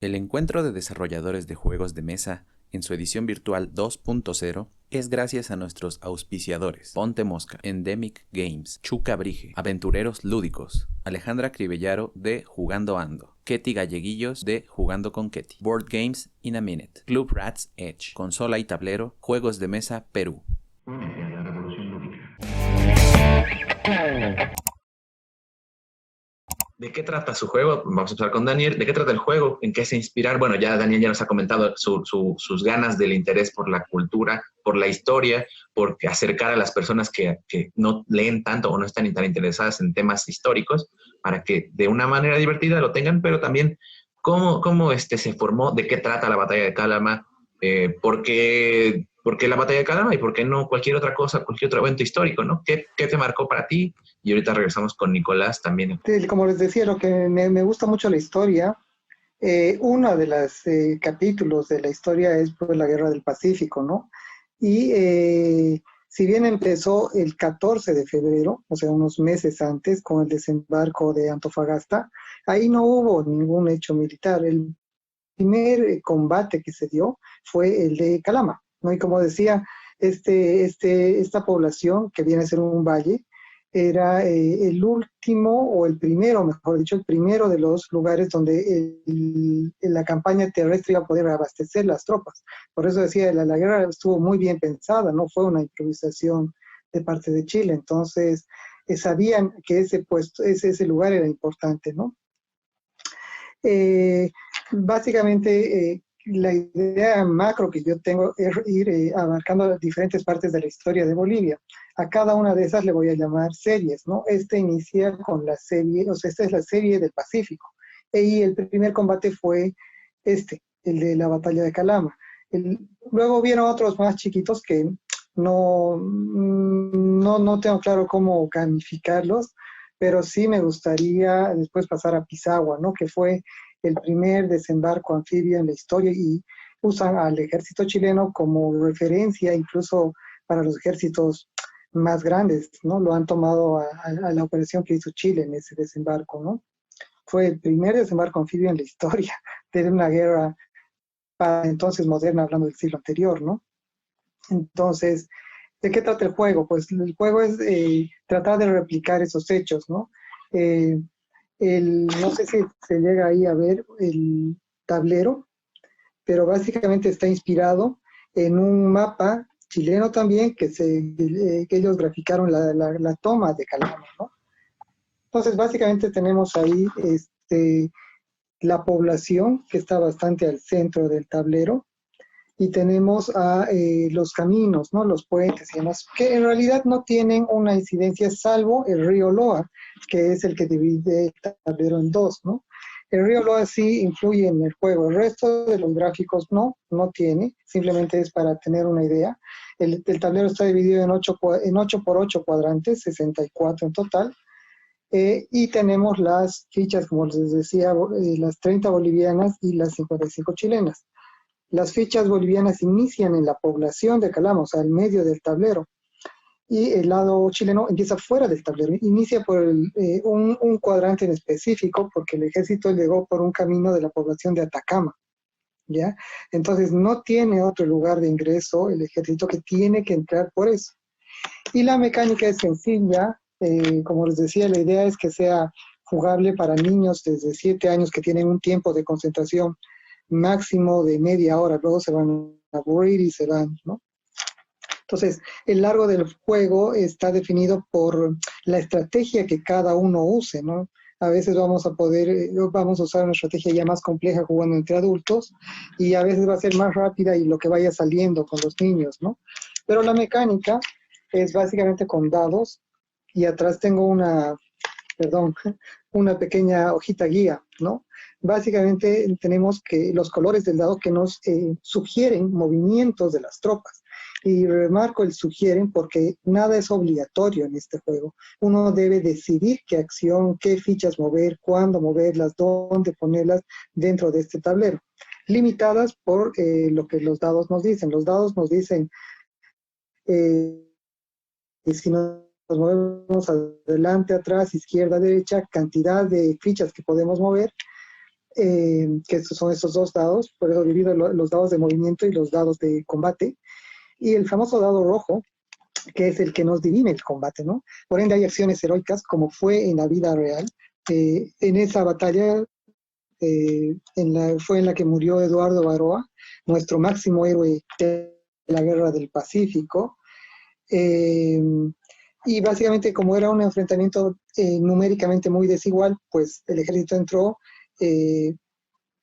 El encuentro de desarrolladores de juegos de mesa en su edición virtual 2.0 es gracias a nuestros auspiciadores: Ponte Mosca, Endemic Games, Chuca Brige, Aventureros Lúdicos, Alejandra Cribellaro de Jugando Ando, Ketty Galleguillos de Jugando con Ketty, Board Games in a Minute, Club Rats Edge, Consola y Tablero, Juegos de Mesa Perú. Únete a la revolución lúdica. ¿De qué trata su juego? Vamos a empezar con Daniel. ¿De qué trata el juego? ¿En qué se inspirar? Bueno, ya Daniel ya nos ha comentado sus ganas del interés por la cultura, por la historia, por acercar a las personas que no leen tanto o no están tan interesadas en temas históricos, para que de una manera divertida lo tengan, pero también cómo se formó, de qué trata la batalla de Calama, por qué la batalla de Calama y por qué no cualquier otra cosa, cualquier otro evento histórico, ¿no? ¿Qué te marcó para ti? Y ahorita regresamos con Nicolás también. Como les decía, lo que me gusta mucho la historia, uno de los capítulos de la historia es pues, la Guerra del Pacífico, ¿no? Y si bien empezó el 14 de febrero, o sea, unos meses antes, con el desembarco de Antofagasta, ahí no hubo ningún hecho militar. El primer combate que se dio fue el de Calama, ¿no? Y como decía, esta población, que viene a ser un valle, era el último, o el primero, mejor dicho, el primero de los lugares donde la campaña terrestre iba a poder abastecer las tropas. Por eso decía, la guerra estuvo muy bien pensada, no fue una improvisación de parte de Chile. Entonces, sabían que ese lugar era importante, ¿no? Básicamente, la idea macro que yo tengo es ir abarcando diferentes partes de la historia de Bolivia. A cada una de esas le voy a llamar series, ¿no? Inicia con la serie, o sea, esta es la serie del Pacífico. Y el primer combate fue el de la batalla de Calama. Luego vieron otros más chiquitos que no tengo claro cómo gamificarlos, pero sí me gustaría después pasar a Pisagua, ¿no? Que fue el primer desembarco anfibio en la historia y usan al ejército chileno como referencia incluso para los ejércitos más grandes, ¿no? Lo han tomado a la operación que hizo Chile en ese desembarco, ¿no? Fue el primer desembarco anfibio en la historia de una guerra para entonces moderna, hablando del siglo anterior, ¿no? Entonces, ¿de qué trata el juego? Pues el juego es tratar de replicar esos hechos, ¿no? No sé si se llega ahí a ver el tablero, pero básicamente está inspirado en un mapa chileno también que ellos graficaron la toma de Calama, ¿no? Entonces, básicamente tenemos ahí la población que está bastante al centro del tablero, y tenemos a los caminos, ¿no? Los puentes y demás, que en realidad no tienen una incidencia salvo el río Loa, que es el que divide el tablero en dos, ¿no? El río Loa sí influye en el juego, el resto de los gráficos no tiene, simplemente es para tener una idea. El tablero está dividido en 8 por 8 cuadrantes, 64 en total, y tenemos las fichas, como les decía, las 30 bolivianas y las 55 chilenas. Las fichas bolivianas inician en la población de Calama, o sea, al medio del tablero. Y el lado chileno empieza fuera del tablero, inicia por un cuadrante en específico, porque el ejército llegó por un camino de la población de Atacama, ¿ya? Entonces no tiene otro lugar de ingreso el ejército, que tiene que entrar por eso. Y la mecánica es sencilla, como les decía, la idea es que sea jugable para niños desde 7 años que tienen un tiempo de concentración máximo de media hora, luego se van a aburrir y se van, ¿no? Entonces, el largo del juego está definido por la estrategia que cada uno use, ¿no? A veces vamos a usar una estrategia ya más compleja jugando entre adultos, y a veces va a ser más rápida y lo que vaya saliendo con los niños, ¿no? Pero la mecánica es básicamente con dados, y atrás tengo una pequeña hojita guía, ¿no? Básicamente tenemos que los colores del dado que nos sugieren movimientos de las tropas. Y remarco el sugieren porque nada es obligatorio en este juego. Uno debe decidir qué acción, qué fichas mover, cuándo moverlas, dónde ponerlas dentro de este tablero. Limitadas por lo que los dados nos dicen. Los dados nos dicen si nos movemos adelante, atrás, izquierda, derecha, cantidad de fichas que podemos mover, que estos son estos dos dados, por eso divido los dados de movimiento y los dados de combate, y el famoso dado rojo, que es el que nos dirime el combate, ¿no? Por ende hay acciones heroicas, como fue en la vida real. En esa batalla fue en la que murió Eduardo Baroa, nuestro máximo héroe de la Guerra del Pacífico. Y básicamente, como era un enfrentamiento numéricamente muy desigual, pues el ejército entró,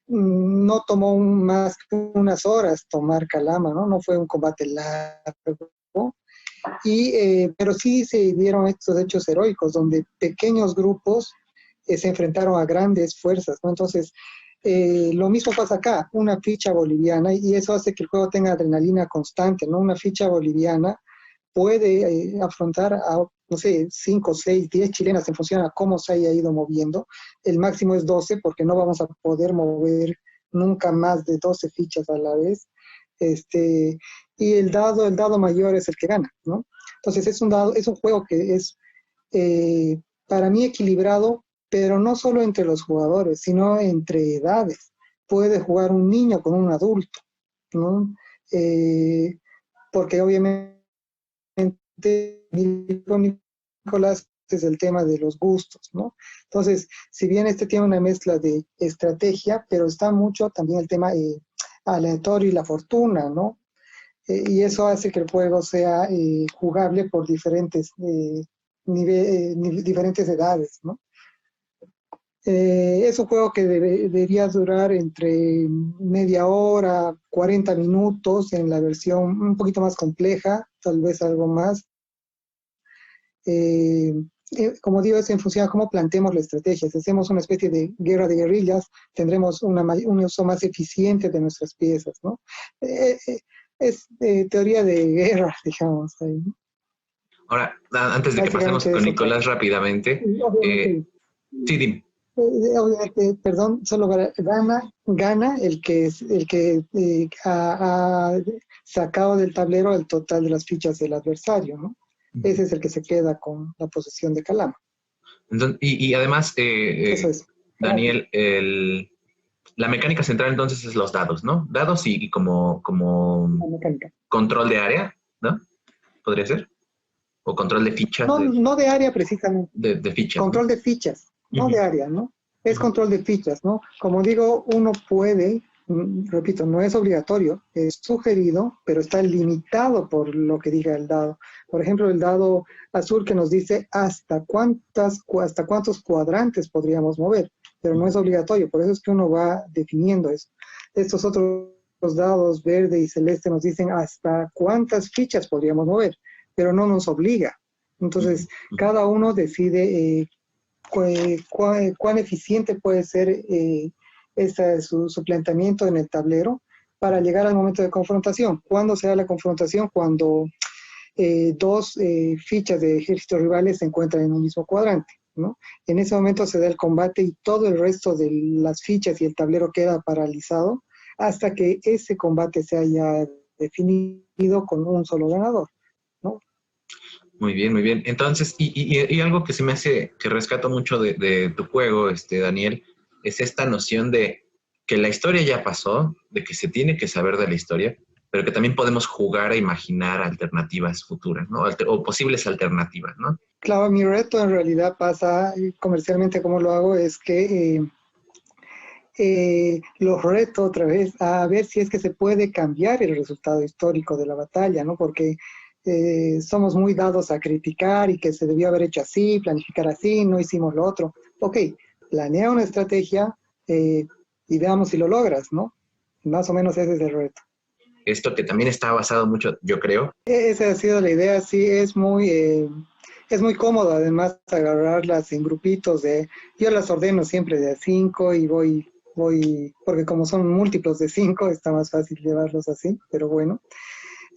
no tomó más que unas horas tomar Calama, ¿no? No fue un combate largo. Pero sí se dieron estos hechos heroicos, donde pequeños grupos se enfrentaron a grandes fuerzas, ¿no? Entonces, lo mismo pasa acá, una ficha boliviana, y eso hace que el juego tenga adrenalina constante, ¿no? Una ficha boliviana puede afrontar a, no sé, 5, 6, 10 chilenas en función a cómo se haya ido moviendo. El máximo es 12, porque no vamos a poder mover nunca más de 12 fichas a la vez. Y el dado mayor es el que gana, ¿no? Entonces es un juego que es para mí equilibrado, pero no solo entre los jugadores, sino entre edades. Puede jugar un niño con un adulto, ¿no? Porque obviamente Nicolás es el tema de los gustos, ¿no? Entonces, si bien este tiene una mezcla de estrategia, pero está mucho también el tema aleatorio y la fortuna, ¿no? Y eso hace que el juego sea jugable por diferentes, diferentes edades, ¿no? Es un juego que debería durar entre media hora, 40 minutos en la versión un poquito más compleja, tal vez algo más. Como digo, es en función a cómo planteemos la estrategia. Si hacemos una especie de guerra de guerrillas, tendremos un uso más eficiente de nuestras piezas, ¿no? Es teoría de guerra, digamos. Ahí, ¿no? Ahora, antes de que pasemos con Nicolás rápidamente, sí, dime. Obviamente, perdón, solo gana el que ha sacado del tablero el total de las fichas del adversario, ¿no? Ese es el que se queda con la posesión de Calama. Entonces, y además, Eso es. Daniel, la mecánica central entonces es los dados, ¿no? Dados y como control de área, ¿no? ¿Podría ser? ¿O control de fichas? No de área precisamente. De fichas. Control, ¿no? De fichas, no de área, ¿no? Es control de fichas, ¿no? Como digo, uno puede, repito, no es obligatorio, es sugerido, pero está limitado por lo que diga el dado. Por ejemplo, el dado azul que nos dice hasta cuántos cuadrantes podríamos mover, pero no es obligatorio, por eso es que uno va definiendo eso. Estos otros dados verde y celeste nos dicen hasta cuántas fichas podríamos mover, pero no nos obliga. Entonces, cada uno decide cuán eficiente puede ser su planteamiento en el tablero para llegar al momento de confrontación. ¿Cuándo se da la confrontación? Cuando dos fichas de ejércitos rivales se encuentran en un mismo cuadrante, ¿no? En ese momento se da el combate y todo el resto de las fichas y el tablero queda paralizado hasta que ese combate se haya definido con un solo ganador, ¿no? Muy bien, muy bien. Entonces, y algo que se me hace, que rescato mucho de tu juego, Daniel, es esta noción de que la historia ya pasó, de que se tiene que saber de la historia, pero que también podemos jugar a imaginar alternativas futuras, ¿no? O posibles alternativas, ¿no? Claro, mi reto en realidad pasa, comercialmente como lo hago, es que los reto otra vez a ver si es que se puede cambiar el resultado histórico de la batalla, ¿no? Porque somos muy dados a criticar y que se debió haber hecho así, planificar así, no hicimos lo otro. Ok, planea una estrategia y veamos si lo logras, ¿no? Más o menos ese es el reto. Esto que también está basado mucho, yo creo. Esa ha sido la idea, sí, es muy cómodo además agarrarlas en grupitos yo las ordeno siempre de a 5 y voy, porque como son múltiplos de 5, está más fácil llevarlos así, pero bueno.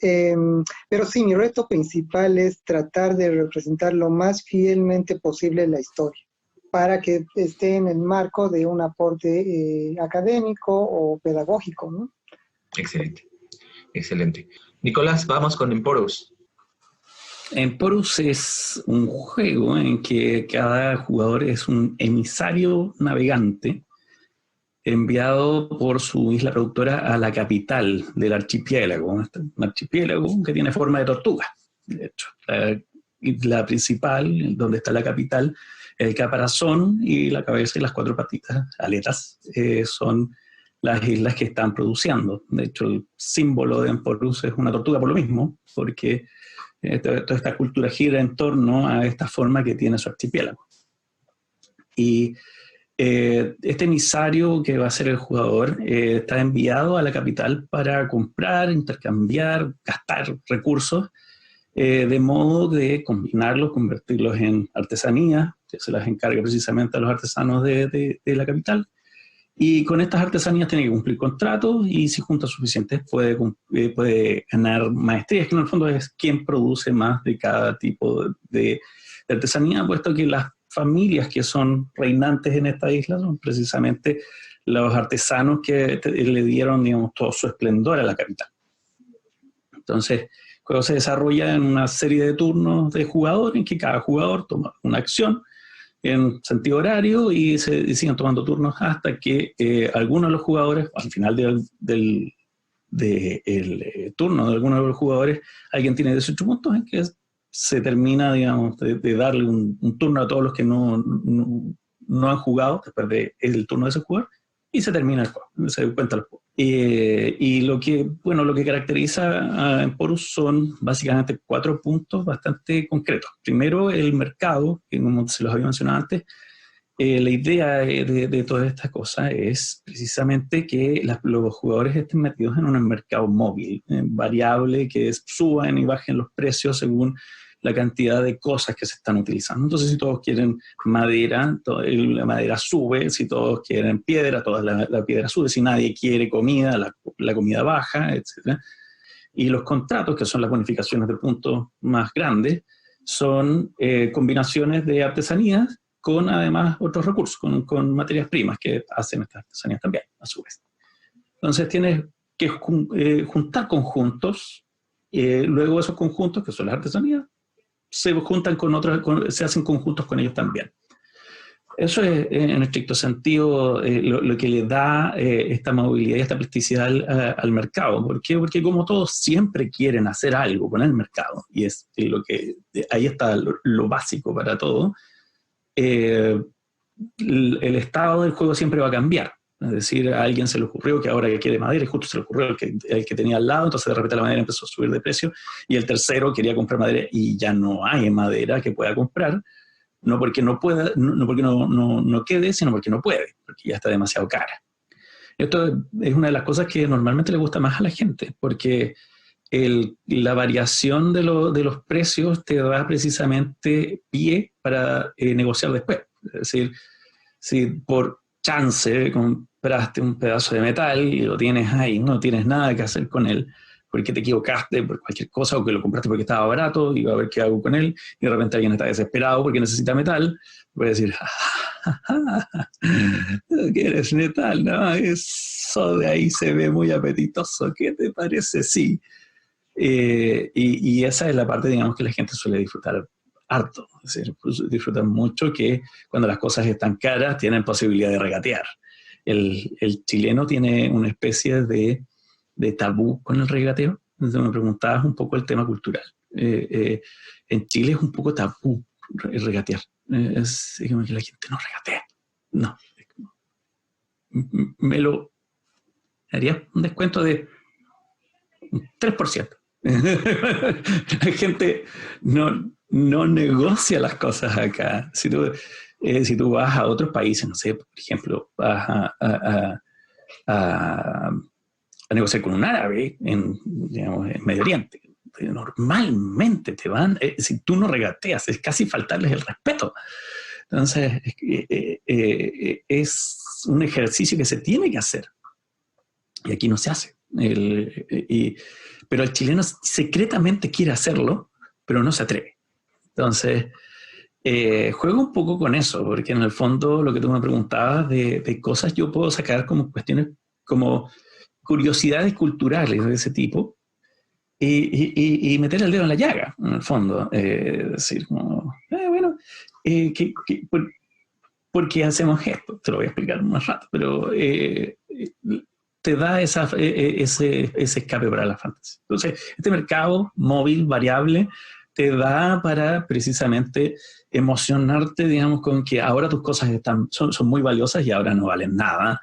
Pero sí, mi reto principal es tratar de representar lo más fielmente posible la historia, para que esté en el marco de un aporte académico o pedagógico, ¿no? Excelente, excelente. Nicolás, vamos con Emporus. Emporus es un juego en que cada jugador es un emisario navegante enviado por su isla productora a la capital del archipiélago. Un archipiélago que tiene forma de tortuga, de hecho. La isla principal, donde está la capital, el caparazón y la cabeza y las 4 patitas, aletas, son las islas que están produciendo. De hecho, el símbolo de Emporus es una tortuga por lo mismo, porque toda esta cultura gira en torno a esta forma que tiene su archipiélago. Y este emisario que va a ser el jugador está enviado a la capital para comprar, intercambiar, gastar recursos, de modo de combinarlos, convertirlos en artesanías, que se las encarga precisamente a los artesanos de la capital. Y con estas artesanías tiene que cumplir contratos y si junta suficientes puede ganar maestrías, que en el fondo es quien produce más de cada tipo de artesanía, puesto que las familias que son reinantes en esta isla son precisamente los artesanos que le dieron, digamos, todo su esplendor a la capital. Entonces, el juego se desarrolla en una serie de turnos de jugador en que cada jugador toma una acción en sentido horario y siguen tomando turnos hasta que algunos de los jugadores, al final del turno de algunos de los jugadores, alguien tiene 18 puntos en que se termina, digamos, de darle un turno a todos los que no han jugado después del turno de ese jugador y se termina el juego, se cuenta el juego. Y lo que caracteriza a Emporus son básicamente 4 puntos bastante concretos. Primero, el mercado, que como se los había mencionado antes, la idea de todas estas cosas es precisamente que los jugadores estén metidos en un mercado móvil, variable, que suban y bajen los precios según la cantidad de cosas que se están utilizando. Entonces, si todos quieren madera, la madera sube; si todos quieren piedra, toda la piedra sube; si nadie quiere comida, la comida baja, etc. Y los contratos, que son las bonificaciones de puntos más grandes, son combinaciones de artesanías con además otros recursos, con materias primas que hacen estas artesanías también, a su vez. Entonces tienes que juntar conjuntos, luego esos conjuntos, que son las artesanías, se juntan con otras, se hacen conjuntos con ellos también. Eso es, en estricto sentido, lo que le da esta movilidad y esta plasticidad al mercado. ¿Por qué? Porque como todos siempre quieren hacer algo con el mercado, y es ahí está lo básico para todo, el estado del juego siempre va a cambiar. Es decir, a alguien se le ocurrió que ahora que quiere madera, y justo se le ocurrió el que tenía al lado, entonces de repente la madera empezó a subir de precio, y el tercero quería comprar madera y ya no hay madera que pueda comprar, no porque no pueda, no porque no quede, sino porque no puede, porque ya está demasiado cara. Esto es una de las cosas que normalmente le gusta más a la gente, porque la variación de los precios te da precisamente pie para negociar después. Es decir, si por chance compraste un pedazo de metal y lo tienes ahí, no tienes nada que hacer con él, porque te equivocaste por cualquier cosa, o que lo compraste porque estaba barato y va a ver qué hago con él, y de repente alguien está desesperado porque necesita metal, puede decir, ¿quieres metal? No, eso de ahí se ve muy apetitoso, ¿qué te parece? Sí. Y esa es la parte, digamos, que la gente suele disfrutar harto. Es decir, disfrutan mucho que cuando las cosas están caras tienen posibilidad de regatear. El chileno tiene una especie de tabú con el regateo. Entonces me preguntabas un poco el tema cultural. En Chile es un poco tabú regatear. Es como que la gente no regatea. No. Me lo haría un descuento de 3%. La gente no negocia las cosas acá. Si tú vas a otros países, no sé, por ejemplo, vas a negociar con un árabe en Medio Oriente, normalmente te van, si tú no regateas, es casi faltarles el respeto. Entonces, es un ejercicio que se tiene que hacer. Y aquí no se hace. Pero el chileno secretamente quiere hacerlo, pero no se atreve. Entonces, juego un poco con eso, porque en el fondo lo que tú me preguntabas de cosas, yo puedo sacar como cuestiones, como curiosidades culturales de ese tipo, y meter el dedo en la llaga, en el fondo. Decir, bueno, ¿por qué hacemos esto? Te lo voy a explicar más rato, pero te da ese escape para la fantasy. Entonces, este mercado móvil, variable, te da para precisamente emocionarte, digamos, con que ahora tus cosas son muy valiosas y ahora no valen nada.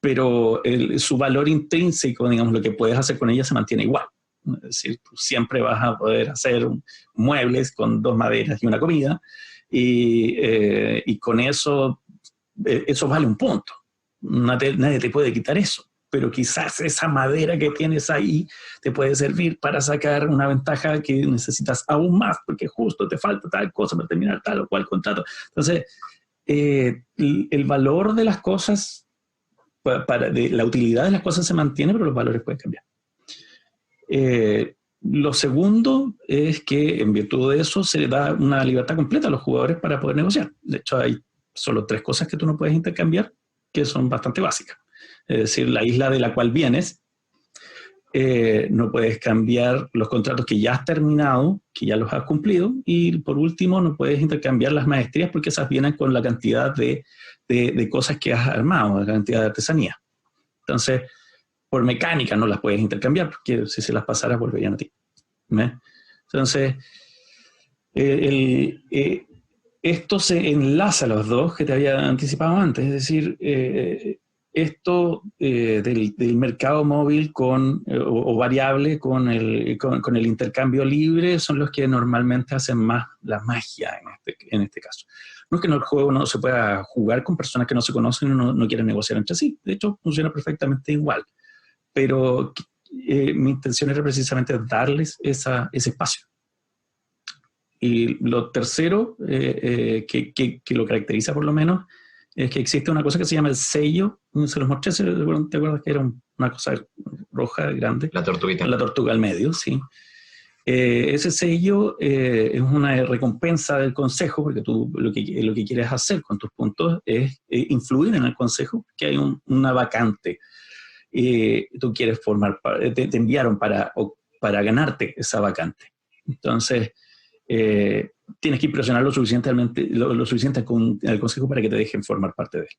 Pero su valor intrínseco, digamos, lo que puedes hacer con ella se mantiene igual. Es decir, tú siempre vas a poder hacer muebles con 2 maderas y una comida, y con eso vale un punto. Nadie te puede quitar eso. Pero quizás esa madera que tienes ahí te puede servir para sacar una ventaja que necesitas aún más, porque justo te falta tal cosa para terminar tal o cual contrato. Entonces, el valor de las cosas, la utilidad de las cosas se mantiene, pero los valores pueden cambiar. Lo segundo es que en virtud de eso se le da una libertad completa a los jugadores para poder negociar. De hecho, hay solo 3 cosas que tú no puedes intercambiar, que son bastante básicas. Es decir, la isla de la cual vienes, no puedes cambiar los contratos que ya has terminado, que ya los has cumplido, y por último no puedes intercambiar las maestrías porque esas vienen con la cantidad de cosas que has armado, la cantidad de artesanía. Entonces, por mecánica no las puedes intercambiar porque si se las pasaras volverían a ti. Entonces, esto se enlaza a los dos que te había anticipado antes, es decir, esto del mercado móvil o variable con el intercambio libre son los que normalmente hacen más la magia en este caso. No es que en el juego no se pueda jugar con personas que no se conocen y no quieren negociar entre sí. De hecho, funciona perfectamente igual. Pero mi intención era precisamente darles ese espacio. Y lo tercero, que lo caracteriza por lo menos, es que existe una cosa que se llama el sello. Se los mostré, ¿te acuerdas que era una cosa roja, grande? La tortuguita. La tortuga al medio, sí. Ese sello es una recompensa del consejo, porque tú lo que quieres hacer con tus puntos es influir en el consejo, que hay una vacante. Tú quieres te enviaron para ganarte esa vacante. Entonces, tienes que impresionar lo suficiente con el consejo para que te dejen formar parte de él.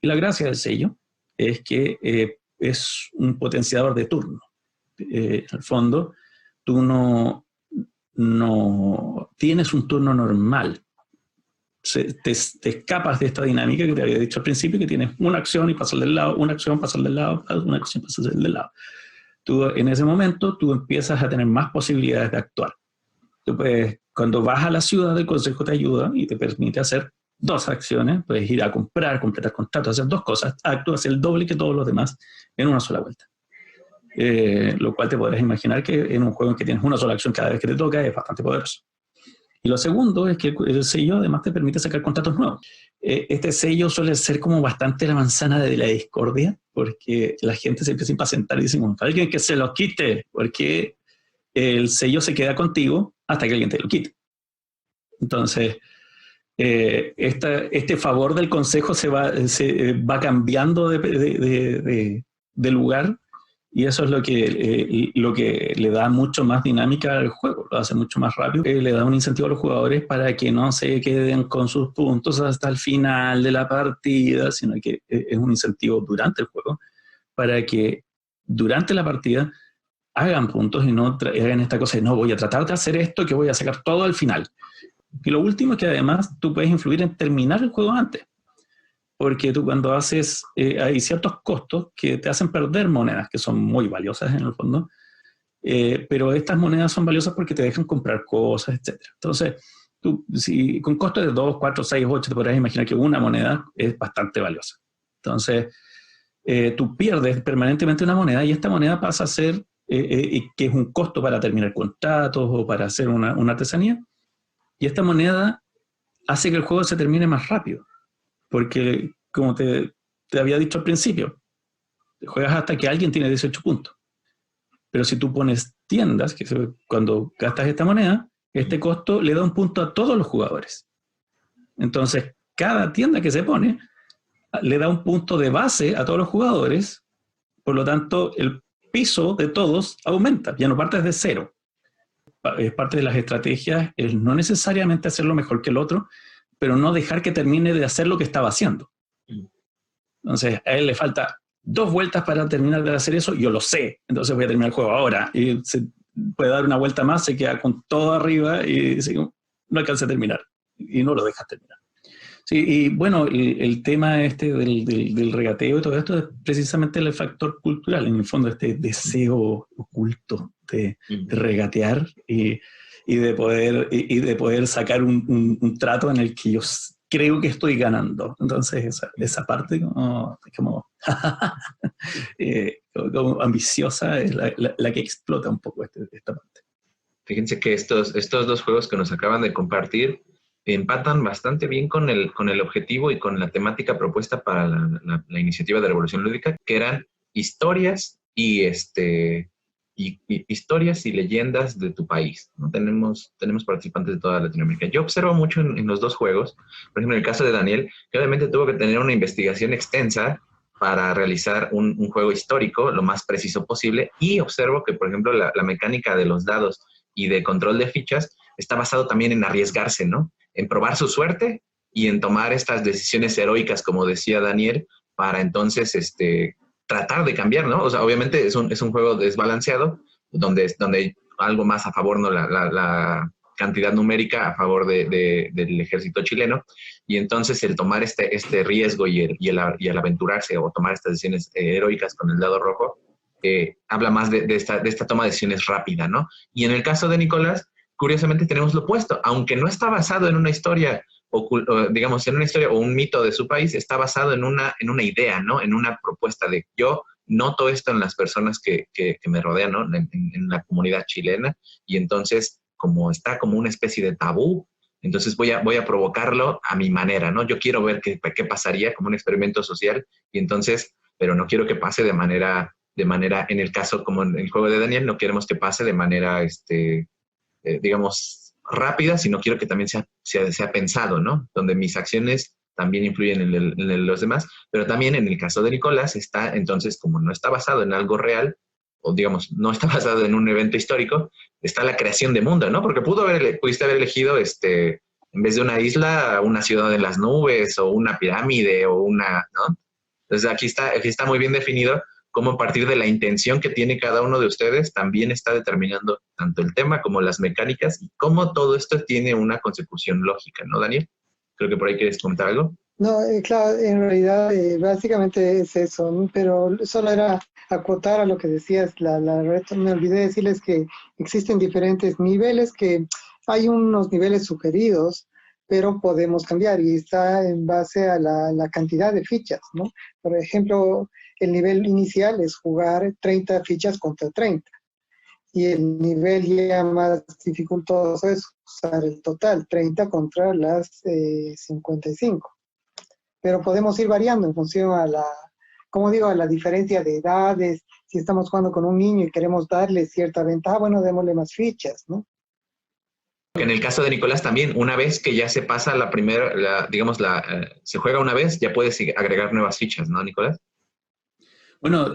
Y la gracia del sello es que es un potenciador de turno. En el fondo, tú no tienes un turno normal. Te escapas de esta dinámica que te había dicho al principio, que tienes una acción y pasar del lado, una acción, pasar del lado, una acción, pasar del lado. En ese momento, tú empiezas a tener más posibilidades de actuar. Tú puedes, cuando vas a la ciudad, el consejo te ayuda y te permite hacer 2 acciones. Puedes ir a comprar, completar contratos, hacer 2 cosas. Actúas el doble que todos los demás en una sola vuelta. Lo cual te podrás imaginar que en un juego en que tienes una sola acción cada vez que te toca es bastante poderoso. Y lo segundo es que el sello además te permite sacar contratos nuevos. Este sello suele ser como bastante la manzana de la discordia, porque la gente se empieza a impacientar y dice, alguien que se lo quite, porque el sello se queda contigo hasta que alguien te lo quite. Entonces, este favor del consejo se va cambiando de lugar, y eso es lo que le da mucho más dinámica al juego, lo hace mucho más rápido, le da un incentivo a los jugadores para que no se queden con sus puntos hasta el final de la partida, sino que es un incentivo durante el juego para que durante la partida hagan puntos y no hagan esta cosa de no, voy a tratar de hacer esto que voy a sacar todo al final. Y lo último es que además tú puedes influir en terminar el juego antes, porque tú cuando haces, hay ciertos costos que te hacen perder monedas que son muy valiosas en el fondo, pero estas monedas son valiosas porque te dejan comprar cosas, etc. Entonces, tú, con costos de 2, 4, 6, 8, te podrás imaginar que una moneda es bastante valiosa. Entonces, tú pierdes permanentemente una moneda y esta moneda pasa a ser que es un costo para terminar contratos o para hacer una artesanía, y esta moneda hace que el juego se termine más rápido, porque como te había dicho al principio, juegas hasta que alguien tiene 18 puntos, pero si tú pones tiendas, cuando gastas esta moneda, este costo le da un punto a todos los jugadores. Entonces, cada tienda que se pone le da un punto de base a todos los jugadores, por lo tanto, el piso de todos aumenta, ya no partes de cero. Es parte de las estrategias, es no necesariamente hacerlo mejor que el otro, pero no dejar que termine de hacer lo que estaba haciendo. Entonces, a él le falta 2 vueltas para terminar de hacer eso, yo lo sé, entonces voy a terminar el juego ahora. Y se puede dar una vuelta más, se queda con todo arriba y dice, no alcanza a terminar. Y no lo dejas terminar. Sí, y bueno, el tema del regateo y todo esto es precisamente el factor cultural, en el fondo, este deseo oculto de regatear y de poder sacar un trato en el que yo creo que estoy ganando. Entonces esa parte como ambiciosa es la que explota un poco esta parte. Fíjense que estos 2 juegos que nos acaban de compartir empatan bastante bien con el objetivo y con la temática propuesta para la iniciativa de Revolución Lúdica, que eran historias y historias y leyendas de tu país, ¿no? Tenemos participantes de toda Latinoamérica. Yo observo mucho en los 2 juegos, por ejemplo, en el caso de Daniel, que obviamente tuvo que tener una investigación extensa para realizar un juego histórico lo más preciso posible, y observo que, por ejemplo, la mecánica de los dados y de control de fichas está basado también en arriesgarse, ¿no? En probar su suerte y en tomar estas decisiones heroicas, como decía Daniel, para entonces tratar de cambiar, ¿no? O sea, obviamente es un juego desbalanceado, donde algo más a favor, ¿no? La cantidad numérica a favor del ejército chileno, y entonces el tomar este riesgo y el aventurarse o tomar estas decisiones heroicas con el dado rojo, habla más de esta toma de decisiones rápida, ¿no? Y en el caso de Nicolás, curiosamente tenemos lo opuesto, aunque no está basado en una historia, digamos, en una historia o un mito de su país, está basado en una idea, ¿no? En una propuesta de yo noto esto en las personas que me rodean, ¿no? En la comunidad chilena, y entonces, como está como una especie de tabú, entonces voy a provocarlo a mi manera, ¿no? Yo quiero ver qué pasaría como un experimento social, y entonces, pero no quiero que pase de manera, en el caso como en el juego de Daniel, no queremos que pase de manera, digamos, rápida, sino quiero que también sea pensado, ¿no? Donde mis acciones también influyen en los demás, pero también en el caso de Nicolás está, entonces, como no está basado en algo real, o digamos, no está basado en un evento histórico, está la creación de mundo, ¿no? Porque pudiste haber elegido, en vez de una isla, una ciudad en las nubes, o una pirámide, o ¿no? Entonces aquí está muy bien definido cómo, a partir de la intención que tiene cada uno de ustedes, también está determinando tanto el tema como las mecánicas, y cómo todo esto tiene una consecución lógica, ¿no, Daniel? Creo que por ahí quieres comentar algo. No, claro, en realidad básicamente es eso, ¿no? Pero solo era acotar a lo que decías, me olvidé decirles que existen diferentes niveles, que hay unos niveles sugeridos, pero podemos cambiar, y está en base a la cantidad de fichas, ¿no? Por ejemplo, el nivel inicial es jugar 30 fichas contra 30. Y el nivel ya más dificultoso es usar el total, 30 contra las 55. Pero podemos ir variando en función a la diferencia de edades. Si estamos jugando con un niño y queremos darle cierta ventaja, bueno, démosle más fichas, ¿no? En el caso de Nicolás también, una vez que ya se pasa la primera, se juega una vez, ya puedes agregar nuevas fichas, ¿no, Nicolás? Bueno,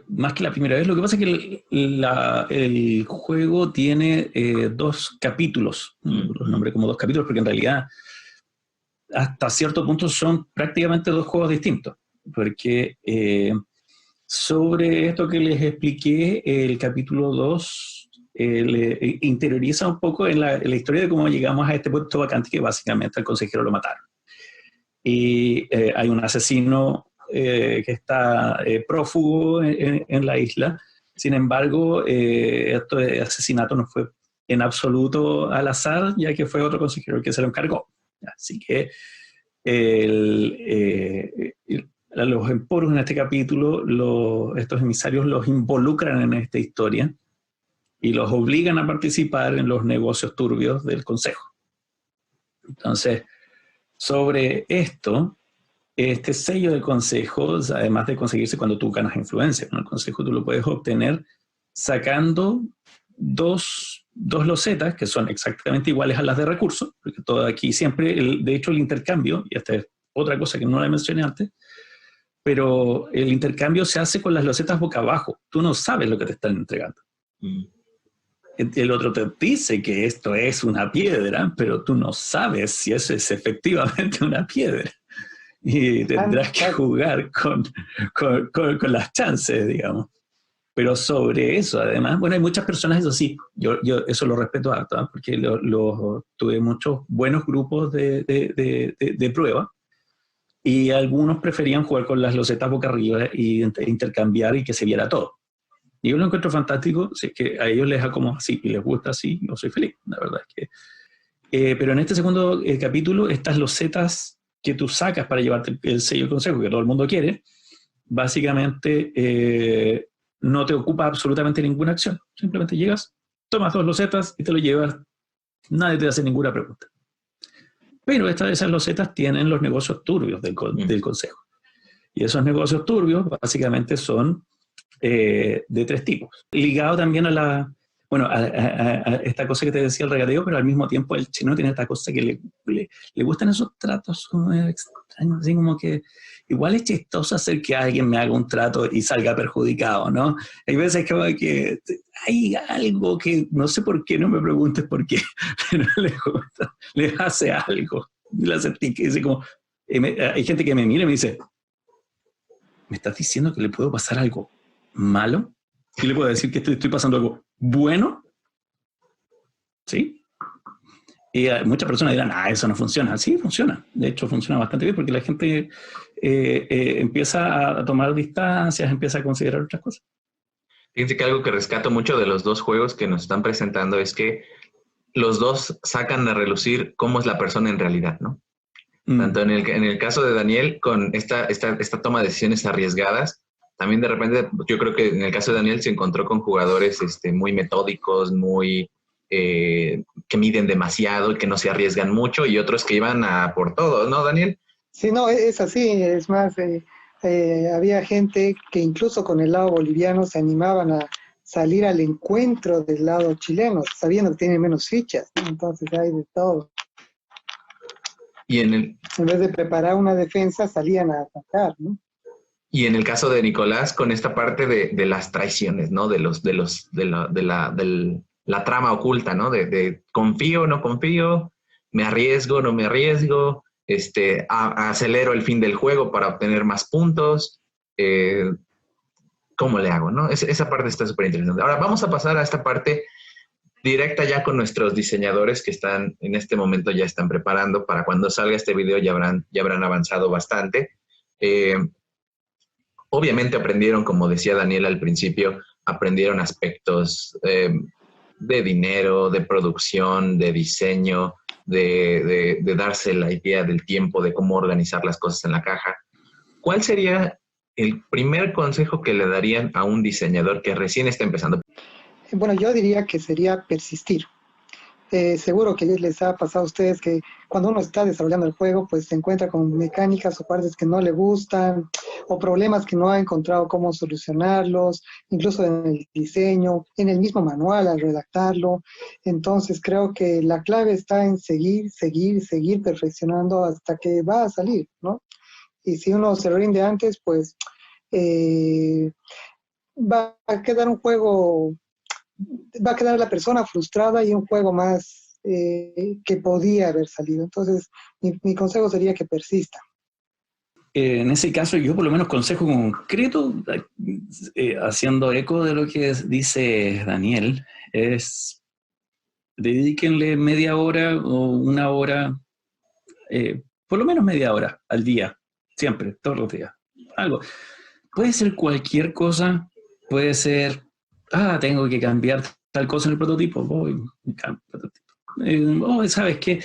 más que la primera vez, lo que pasa es que el juego tiene 2 capítulos. Los nombré como 2 capítulos porque en realidad hasta cierto punto son prácticamente 2 juegos distintos. Porque sobre esto que les expliqué, el capítulo 2 le interioriza un poco en la historia de cómo llegamos a este puesto vacante, que básicamente al consejero lo mataron. Y hay un asesino que está prófugo en la isla. Sin embargo, este asesinato no fue en absoluto al azar, ya que fue otro consejero el que se lo encargó. Así que los emporos en este capítulo, estos emisarios los involucran en esta historia y los obligan a participar en los negocios turbios del consejo. Entonces, sobre esto, este sello del consejo, además de conseguirse cuando tú ganas influencia con el consejo, tú lo puedes obtener sacando dos losetas que son exactamente iguales a las de recursos, porque todo aquí siempre, de hecho el intercambio, y esta es otra cosa que no la mencioné antes, pero el intercambio se hace con las losetas boca abajo. Tú no sabes lo que te están entregando. el otro te dice que esto es una piedra, pero tú no sabes si eso es efectivamente una piedra. Y tendrás que jugar con las chances, digamos. Pero sobre eso, además, bueno, hay muchas personas, eso sí, yo eso lo respeto harto, ¿eh? Porque tuve muchos buenos grupos de prueba, y algunos preferían jugar con las losetas boca arriba y intercambiar y que se viera todo. Y yo lo encuentro fantástico, si es que a ellos les acomoda así y les gusta así, no soy feliz, la verdad es que... pero en este segundo capítulo, estas losetas que tú sacas para llevarte el sello de consejo que todo el mundo quiere, básicamente no te ocupa absolutamente ninguna acción. Simplemente llegas, tomas 2 losetas y te lo llevas. Nadie te hace ninguna pregunta. Pero esas losetas tienen los negocios turbios del consejo. Y esos negocios turbios básicamente son de 3 tipos. Ligado también a esta cosa que te decía el regateo, pero al mismo tiempo el chino tiene esta cosa que le gustan esos tratos como extraños, así como que igual es chistoso hacer que alguien me haga un trato y salga perjudicado, ¿no? Hay veces que hay algo que no sé por qué, no me preguntes por qué, pero le hace algo. Le hace tic, y dice como, hay gente que me mira y me dice, ¿me estás diciendo que le puedo pasar algo malo? ¿Y le puedo decir que estoy pasando algo bueno? ¿Sí? Y muchas personas dirán, eso no funciona. Sí, funciona. De hecho, funciona bastante bien porque la gente empieza a tomar distancias, empieza a considerar otras cosas. Fíjense que algo que rescato mucho de los 2 juegos que nos están presentando es que los 2 sacan a relucir cómo es la persona en realidad, ¿no? Tanto en el caso de Daniel, con esta toma de decisiones arriesgadas, también de repente, yo creo que en el caso de Daniel se encontró con jugadores muy metódicos, muy que miden demasiado y que no se arriesgan mucho, y otros que iban a por todo, ¿no, Daniel? Sí, no, es así. Es más, había gente que incluso con el lado boliviano se animaban a salir al encuentro del lado chileno, sabiendo que tienen menos fichas, ¿no? Entonces hay de todo. Y en vez de preparar una defensa, salían a atacar, ¿no? Y en el caso de Nicolás, con esta parte de las traiciones, ¿no? De la trama oculta, ¿no? De confío, no confío, me arriesgo, no me arriesgo, acelero el fin del juego para obtener más puntos. ¿Cómo le hago, no? Esa parte está súper interesante. Ahora vamos a pasar a esta parte directa ya con nuestros diseñadores que están en este momento, ya están preparando para cuando salga este video, ya habrán avanzado bastante. Obviamente aprendieron, como decía Daniel al principio, aprendieron aspectos de dinero, de producción, de diseño, de darse la idea del tiempo, de cómo organizar las cosas en la caja. ¿Cuál sería el primer consejo que le darían a un diseñador que recién está empezando? Bueno, yo diría que sería persistir. Seguro que les ha pasado a ustedes que cuando uno está desarrollando el juego, pues se encuentra con mecánicas o partes que no le gustan, o problemas que no ha encontrado cómo solucionarlos, incluso en el diseño, en el mismo manual al redactarlo. Entonces creo que la clave está en seguir perfeccionando hasta que va a salir, ¿no? Y si uno se rinde antes, pues va a quedar un juego, va a quedar la persona frustrada y un juego más que podía haber salido. Entonces, mi consejo sería que persista. En ese caso, yo por lo menos consejo concreto, haciendo eco de lo que dice Daniel, es dedíquenle media hora o una hora, por lo menos media hora al día, siempre, todos los días. Algo. Puede ser cualquier cosa, puede ser, tengo que cambiar tal cosa en el prototipo, voy, cambio el prototipo. ¿Sabes qué?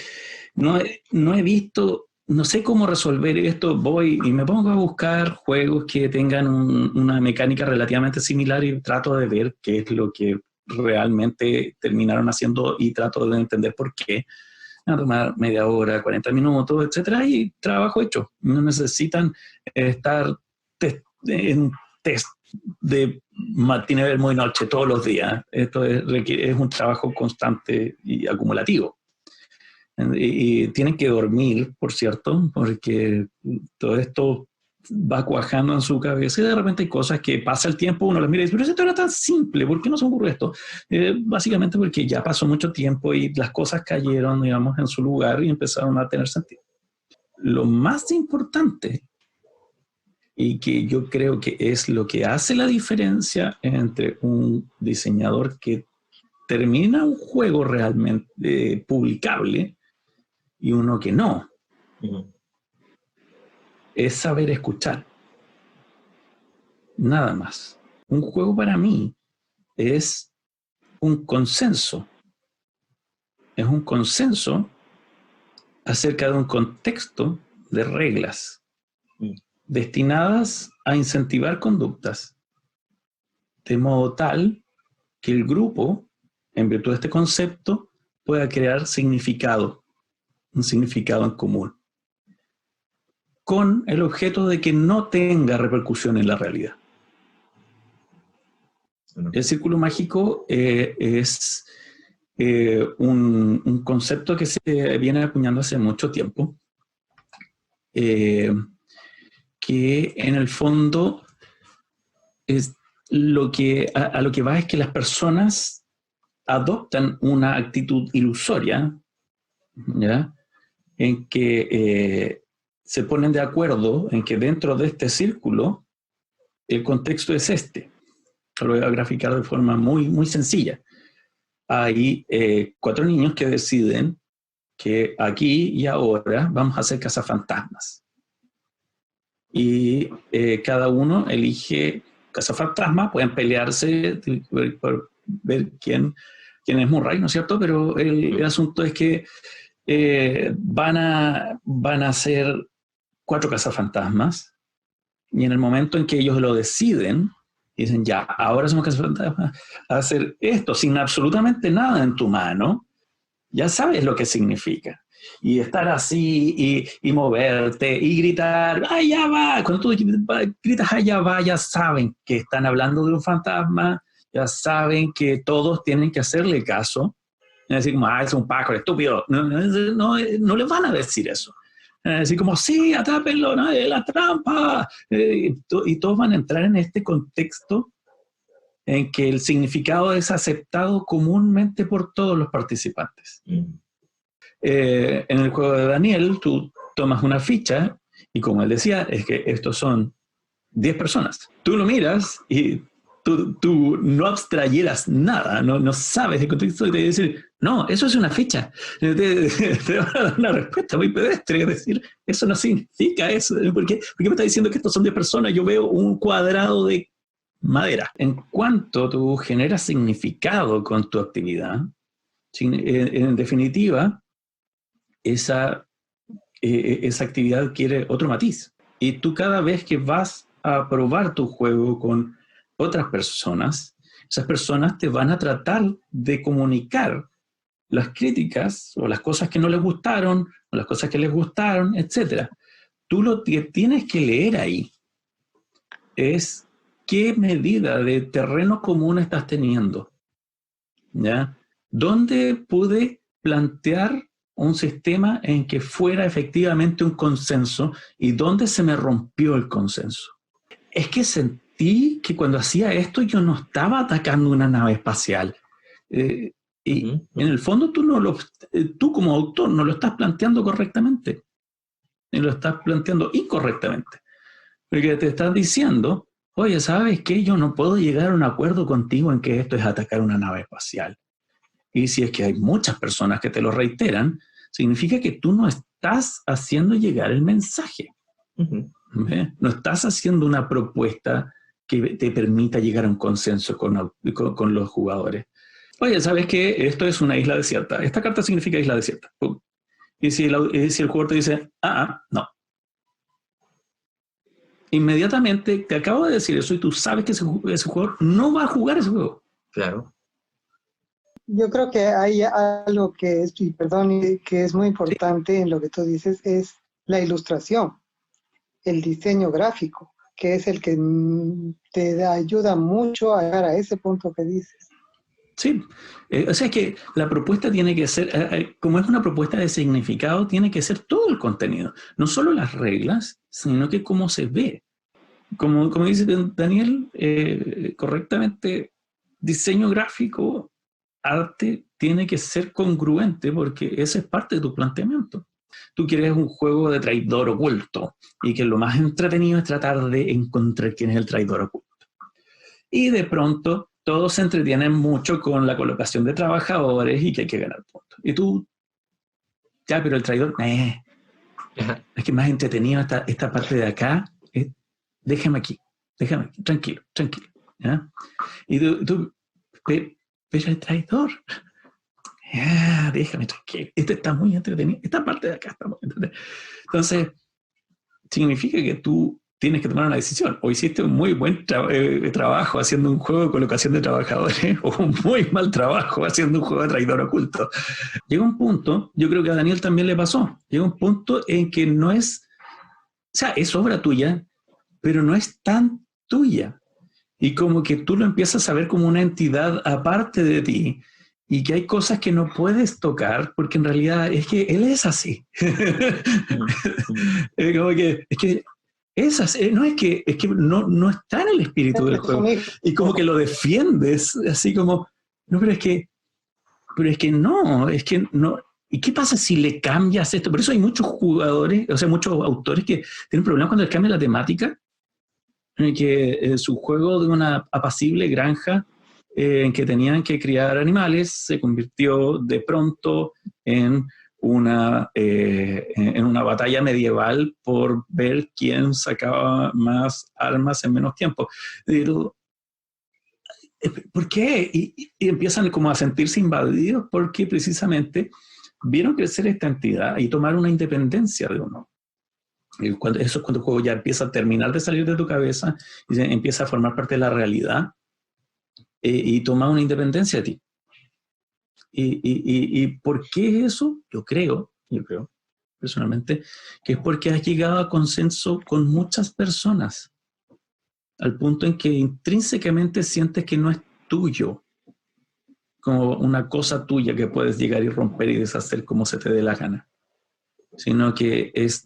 No he visto, no sé cómo resolver esto, voy y me pongo a buscar juegos que tengan una mecánica relativamente similar y trato de ver qué es lo que realmente terminaron haciendo y trato de entender por qué. A tomar media hora, 40 minutos, etcétera, y trabajo hecho. No necesitan estar en test de mañana, vermo y noche todos los días. Esto es un trabajo constante y acumulativo. Y tienen que dormir, por cierto, porque todo esto va cuajando en su cabeza y de repente hay cosas que pasa el tiempo, uno las mira y dice, pero esto era tan simple, ¿por qué no se me ocurrió esto? Básicamente porque ya pasó mucho tiempo y las cosas cayeron, digamos, en su lugar y empezaron a tener sentido. Lo más importante, y que yo creo que es lo que hace la diferencia entre un diseñador que termina un juego realmente publicable y uno que no, es saber escuchar. Nada más. Un juego para mí es un consenso. Es un consenso acerca de un contexto de reglas destinadas a incentivar conductas de modo tal que el grupo, en virtud de este concepto, pueda crear significado, un significado en común, con el objeto de que no tenga repercusión en la realidad. El círculo mágico es un concepto que se viene acuñando hace mucho tiempo, que en el fondo es a lo que va es que las personas adoptan una actitud ilusoria, ¿ya? En que se ponen de acuerdo en que dentro de este círculo el contexto es este. Lo voy a graficar de forma muy, muy sencilla. Hay 4 niños que deciden que aquí y ahora vamos a hacer cazafantasmas. Y cada uno elige cazafantasma, pueden pelearse por ver quién es Murray, ¿no es cierto? Pero el asunto es que van a hacer 4 cazafantasmas y en el momento en que ellos lo deciden, dicen ya, ahora somos cazafantasmas, a hacer esto sin absolutamente nada en tu mano, ya sabes lo que significa. Y estar así y moverte y gritar, allá va. Cuando tú gritas allá va, ya saben que están hablando de un fantasma, ya saben que todos tienen que hacerle caso. Es decir, como, es un pájaro estúpido. No les van a decir eso. Así como, sí, atrápenlo, ¿no? La trampa. Y todos van a entrar en este contexto en que el significado es aceptado comúnmente por todos los participantes. En el juego de Daniel, tú tomas una ficha y como él decía, es que estos son 10 personas. Tú lo miras y tú no abstrayeras nada, no sabes el contexto y te decir, no, eso es una ficha. Te van a dar una respuesta muy pedestre, es decir, eso no significa eso. ¿Por qué me estás diciendo que estos son 10 personas? Yo veo un cuadrado de madera. En cuanto tú generas significado con tu actividad, en definitiva, esa actividad adquiere otro matiz. Y tú cada vez que vas a probar tu juego con otras personas, esas personas te van a tratar de comunicar las críticas o las cosas que no les gustaron o las cosas que les gustaron, etc. Tú lo que tienes que leer ahí es qué medida de terreno común estás teniendo, ¿ya? ¿Dónde pude plantear un sistema en que fuera efectivamente un consenso y dónde se me rompió el consenso? Es que sentí que cuando hacía esto yo no estaba atacando una nave espacial. Y en el fondo tú como autor no lo estás planteando correctamente. Lo estás planteando incorrectamente. Porque te están diciendo, oye, ¿sabes qué? Yo no puedo llegar a un acuerdo contigo en que esto es atacar una nave espacial. Y si es que hay muchas personas que te lo reiteran, significa que tú no estás haciendo llegar el mensaje. No estás haciendo una propuesta que te permita llegar a un consenso con los jugadores. Oye, ¿sabes qué? Esto es una isla desierta. Esta carta significa isla desierta. Y si el jugador te dice, no. Inmediatamente te acabo de decir eso y tú sabes que ese jugador no va a jugar ese juego. Claro. Yo creo que hay algo que es, y perdón, que es muy importante en lo que tú dices, es la ilustración, el diseño gráfico, que es el que te ayuda mucho a llegar a ese punto que dices. Sí, o sea que la propuesta tiene que ser, como es una propuesta de significado, tiene que ser todo el contenido, no solo las reglas, sino que cómo se ve. Como dice Daniel, correctamente, diseño gráfico, arte, tiene que ser congruente porque ese es parte de tu planteamiento. Tú quieres un juego de traidor oculto y que lo más entretenido es tratar de encontrar quién es el traidor oculto. Y de pronto todos se entretienen mucho con la colocación de trabajadores y que hay que ganar puntos. Y tú, ya, pero el traidor, es que más entretenido esta parte de acá, déjame aquí, tranquilo, tranquilo. ¿Ya? Y tú pero el traidor, déjame tranquilo, este está muy entretenido, esta parte de acá está muy entretenida. Entonces, significa que tú tienes que tomar una decisión. O hiciste un muy buen trabajo haciendo un juego de colocación de trabajadores o un muy mal trabajo haciendo un juego de traidor oculto. Llega un punto, yo creo que a Daniel también le pasó, llega un punto en que no es, o sea, es obra tuya, pero no es tan tuya. Y como que tú lo empiezas a ver como una entidad aparte de ti y que hay cosas que no puedes tocar porque en realidad es que él es así. Como que, es que esas, no es que no está en el espíritu del juego. Y como que lo defiendes, así como, no, pero es que no, es que no. ¿Y qué pasa si le cambias esto? Por eso hay muchos jugadores, o sea, muchos autores que tienen problemas cuando les cambia la temática, en que su juego de una apacible granja en que tenían que criar animales se convirtió de pronto en una batalla medieval por ver quién sacaba más armas en menos tiempo. Pero, ¿por qué? Y empiezan como a sentirse invadidos porque precisamente vieron crecer esta entidad y tomar una independencia de uno. Eso es cuando el juego ya empieza a terminar de salir de tu cabeza y empieza a formar parte de la realidad y toma una independencia de ti. ¿Y por qué es eso? Yo creo personalmente, que es porque has llegado a consenso con muchas personas, al punto en que intrínsecamente sientes que no es tuyo, como una cosa tuya que puedes llegar y romper y deshacer como se te dé la gana, sino que es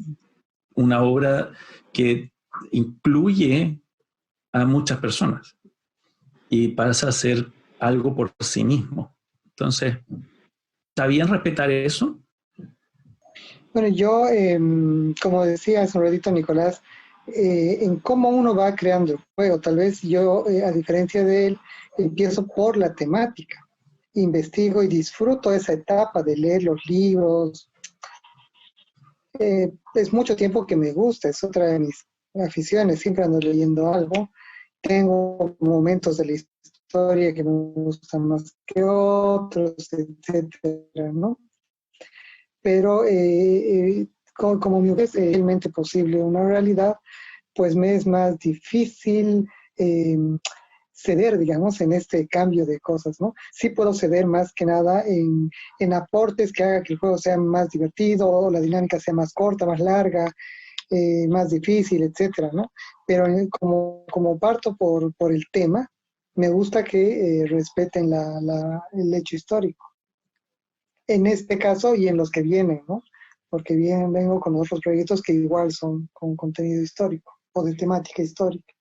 una obra que incluye a muchas personas y pasa a ser algo por sí mismo. Entonces, ¿está bien respetar eso? Bueno, yo, como decía hace un ratito Nicolás, en cómo uno va creando el juego, tal vez yo, a diferencia de él, empiezo por la temática, investigo y disfruto esa etapa de leer los libros. Es mucho tiempo que me gusta, es otra de mis aficiones, siempre ando leyendo algo. Tengo momentos de la historia que me gustan más que otros, etcétera, ¿no? Pero como mi es realmente posible una realidad, pues me es más difícil ceder, digamos, en este cambio de cosas, ¿no? Sí puedo ceder más que nada en aportes que haga que el juego sea más divertido, la dinámica sea más corta, más larga, más difícil, etcétera, ¿no? Pero como parto por el tema, me gusta que respeten el hecho histórico. En este caso y en los que vienen, ¿no? Porque vengo con otros proyectos que igual son con contenido histórico o de temática histórica.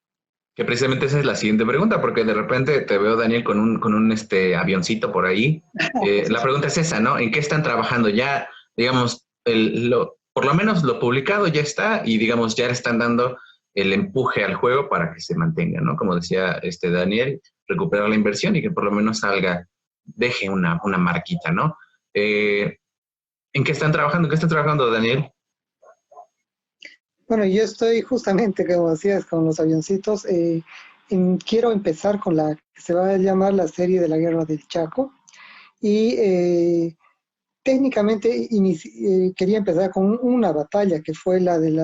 Que precisamente esa es la siguiente pregunta, porque de repente te veo, Daniel, con un avioncito por ahí. La pregunta es esa, ¿no? ¿En qué están trabajando? Ya, digamos, por lo menos lo publicado ya está y, digamos, ya le están dando el empuje al juego para que se mantenga, ¿no? Como decía Daniel, recuperar la inversión y que por lo menos salga, deje una marquita, ¿no? ¿En qué están trabajando? ¿En qué están trabajando, Daniel? Bueno, yo estoy justamente, como decías, con los avioncitos. Quiero empezar con la que se va a llamar la serie de la Guerra del Chaco. Y técnicamente quería empezar con una batalla que fue la de el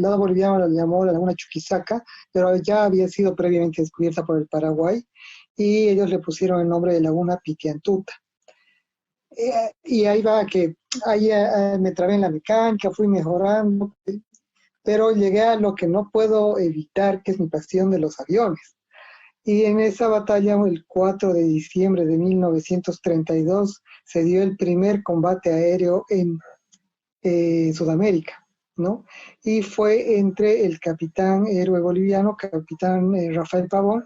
lado boliviano la llamó la Laguna Chuquisaca, pero ya había sido previamente descubierta por el Paraguay y ellos le pusieron el nombre de Laguna Pitiantuta. Y ahí va que ahí me trabé en la mecánica, fui mejorando, pero llegué a lo que no puedo evitar, que es mi pasión de los aviones. Y en esa batalla, el 4 de diciembre de 1932, se dio el primer combate aéreo en Sudamérica, ¿no? Y fue entre el capitán héroe boliviano, capitán Rafael Pavón,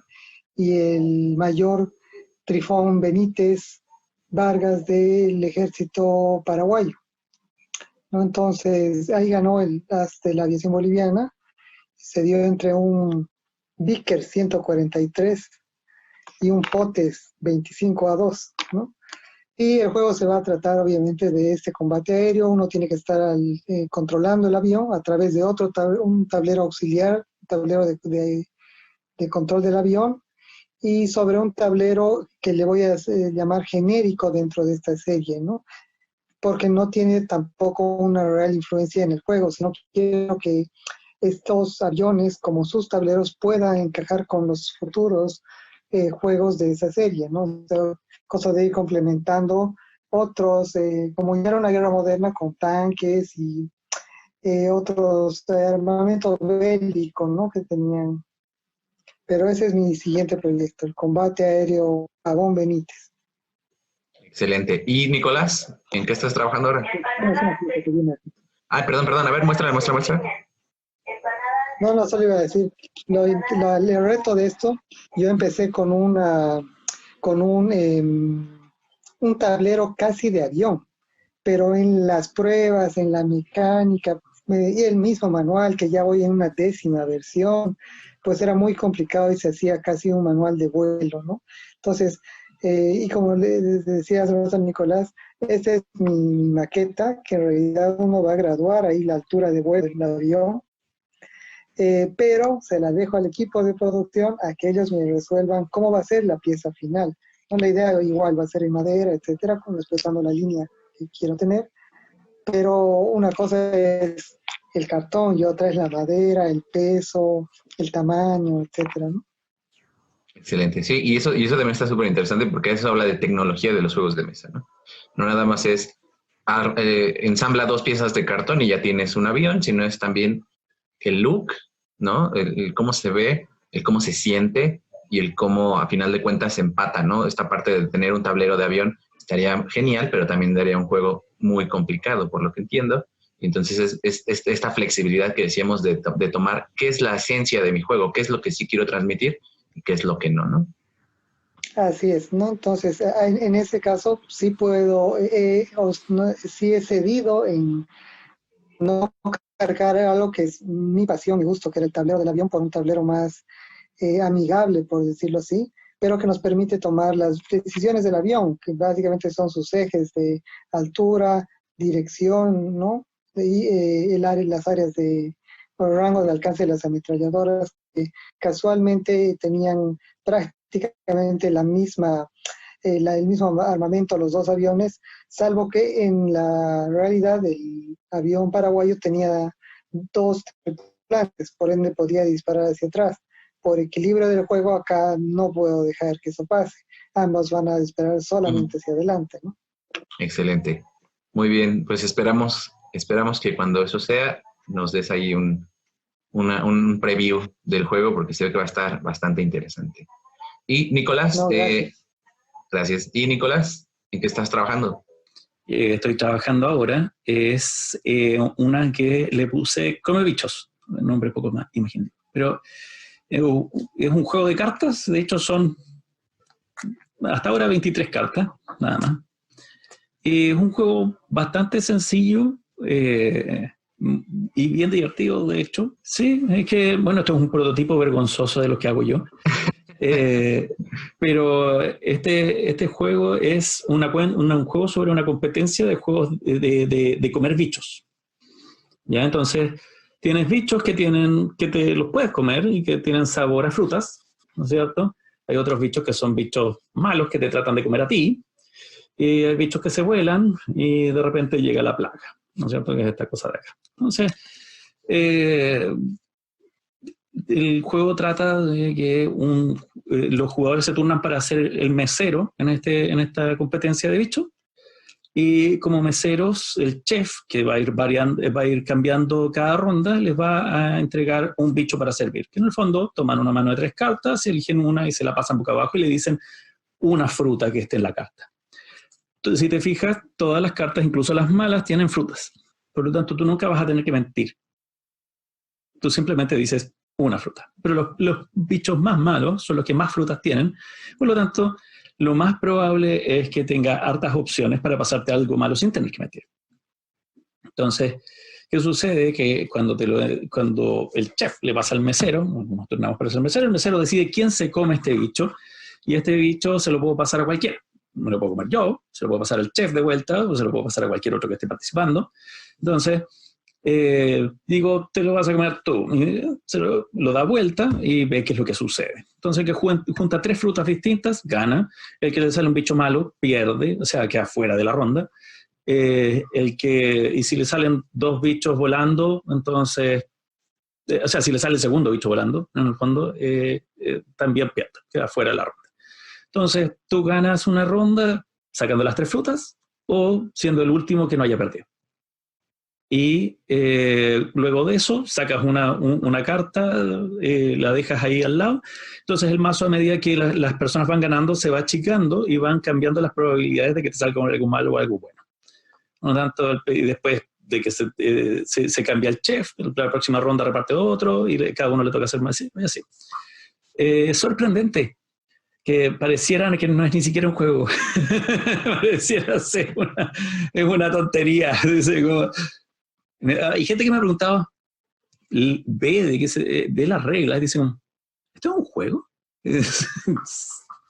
y el mayor Trifón Benítez Vargas del ejército paraguayo, ¿no? Entonces, ahí ganó hasta la aviación boliviana, se dio entre un Vickers 143 y un Potes 25-2, ¿no? Y el juego se va a tratar obviamente de este combate aéreo. Uno tiene que estar controlando el avión a través de un tablero auxiliar, un tablero de control del avión, y sobre un tablero que le voy a llamar genérico dentro de esta serie, ¿no? Porque no tiene tampoco una real influencia en el juego, sino que quiero que estos aviones, como sus tableros, puedan encajar con los futuros juegos de esa serie, ¿no? O sea, cosa de ir complementando otros, como ya era una guerra moderna con tanques y otros armamentos bélicos, ¿no? Que tenían. Pero ese es mi siguiente proyecto, el combate aéreo Pavón Benítez. Excelente. ¿Y Nicolás, en qué estás trabajando ahora? Es una pieza que viene aquí. Ay, perdón, a ver, muéstrala. No, solo iba a decir, el reto de esto, yo empecé con un tablero casi de avión, pero en las pruebas, en la mecánica, y el mismo manual, que ya voy en una 10ª versión, pues era muy complicado y se hacía casi un manual de vuelo, ¿no? Entonces, y como le decía hace rato a Nicolás, esta es mi maqueta, que en realidad uno va a graduar ahí la altura de vuelo del avión, pero se la dejo al equipo de producción a que ellos me resuelvan cómo va a ser la pieza final. ¿No? La idea igual va a ser en madera, etcétera, respetando la línea que quiero tener, pero una cosa es el cartón y otra es la madera, el peso, el tamaño, etcétera, ¿no? Excelente, sí, y eso también está súper interesante porque eso habla de tecnología de los juegos de mesa, ¿no? No nada más es ensambla 2 piezas de cartón y ya tienes un avión, sino es también el look, ¿no? El cómo se ve, el cómo se siente y el cómo a final de cuentas se empata, ¿no? Esta parte de tener un tablero de avión estaría genial, pero también daría un juego muy complicado, por lo que entiendo. Entonces es esta flexibilidad que decíamos de tomar qué es la esencia de mi juego, qué es lo que sí quiero transmitir y qué es lo que no, ¿no? Así es, ¿no? Entonces, en ese caso sí puedo, sí he cedido en no cargar algo que es mi pasión, mi gusto, que era el tablero del avión, por un tablero más amigable, por decirlo así, pero que nos permite tomar las decisiones del avión, que básicamente son sus ejes de altura, dirección, ¿no? Y las áreas de rango de alcance de las ametralladoras, que casualmente tenían prácticamente el mismo armamento los 2 aviones, salvo que en la realidad el avión paraguayo tenía 2 tripulantes, por ende podía disparar hacia atrás. Por equilibrio del juego acá no puedo dejar que eso pase. Ambos van a disparar solamente hacia adelante, ¿no? Excelente. Muy bien, pues esperamos que cuando eso sea nos des ahí un preview del juego porque sé que va a estar bastante interesante. Y Nicolás, No, gracias. Y Nicolás, ¿en qué estás trabajando? Estoy trabajando ahora es una que le puse Come Bichos, un nombre poco más imaginable, pero es un juego de cartas. De hecho son hasta ahora 23 cartas, nada más. Es un juego bastante sencillo y bien divertido, de hecho. Sí, es que, bueno, esto es un prototipo vergonzoso de lo que hago yo. Pero este juego es un juego sobre una competencia de juegos de comer bichos. ¿Ya? Entonces, tienes bichos que te los puedes comer y que tienen sabor a frutas, ¿no es cierto? Hay otros bichos que son bichos malos que te tratan de comer a ti. Y hay bichos que se vuelan y de repente llega la plaga, ¿no es cierto? Que es esta cosa de acá. Entonces, el juego trata de que los jugadores se turnan para ser el mesero en esta competencia de bichos. y como meseros, el chef, que va a ir cambiando cada ronda, les va a entregar un bicho para servir, que en el fondo toman una mano de 3 cartas, eligen una y se la pasan boca abajo y le dicen una fruta que esté en la carta. Entonces, si te fijas, todas las cartas, incluso las malas, tienen frutas. Por lo tanto, tú nunca vas a tener que mentir. Tú simplemente dices una fruta. Pero los bichos más malos son los que más frutas tienen. Por lo tanto, lo más probable es que tenga hartas opciones para pasarte algo malo sin tener que mentir. Entonces, ¿qué sucede? Que cuando el chef le pasa al mesero, nos turnamos para ser el mesero decide quién se come este bicho, y este bicho se lo puedo pasar a cualquiera. Me lo puedo comer yo, se lo puedo pasar al chef de vuelta, o se lo puedo pasar a cualquier otro que esté participando. Entonces, digo, te lo vas a comer tú. Se lo da vuelta y ve qué es lo que sucede. Entonces, el que junta 3 frutas distintas, gana. El que le sale un bicho malo, pierde, o sea, queda fuera de la ronda. Y si le salen 2 bichos volando, entonces, o sea, si le sale el segundo bicho volando, en el fondo, también pierde, queda fuera de la ronda. Entonces, tú ganas una ronda sacando las 3 frutas o siendo el último que no haya perdido. Y luego de eso sacas una carta, la dejas ahí al lado. Entonces el mazo, a medida que las personas van ganando, se va achicando y van cambiando las probabilidades de que te salga algo malo o algo bueno. No tanto, y después de que se cambia el chef, la próxima ronda reparte otro y cada uno le toca hacer más, y así. Es sorprendente que pareciera que no es ni siquiera un juego. Pareciera ser una tontería. Hay gente que me ha preguntado, ve las reglas y dice, ¿esto es un juego?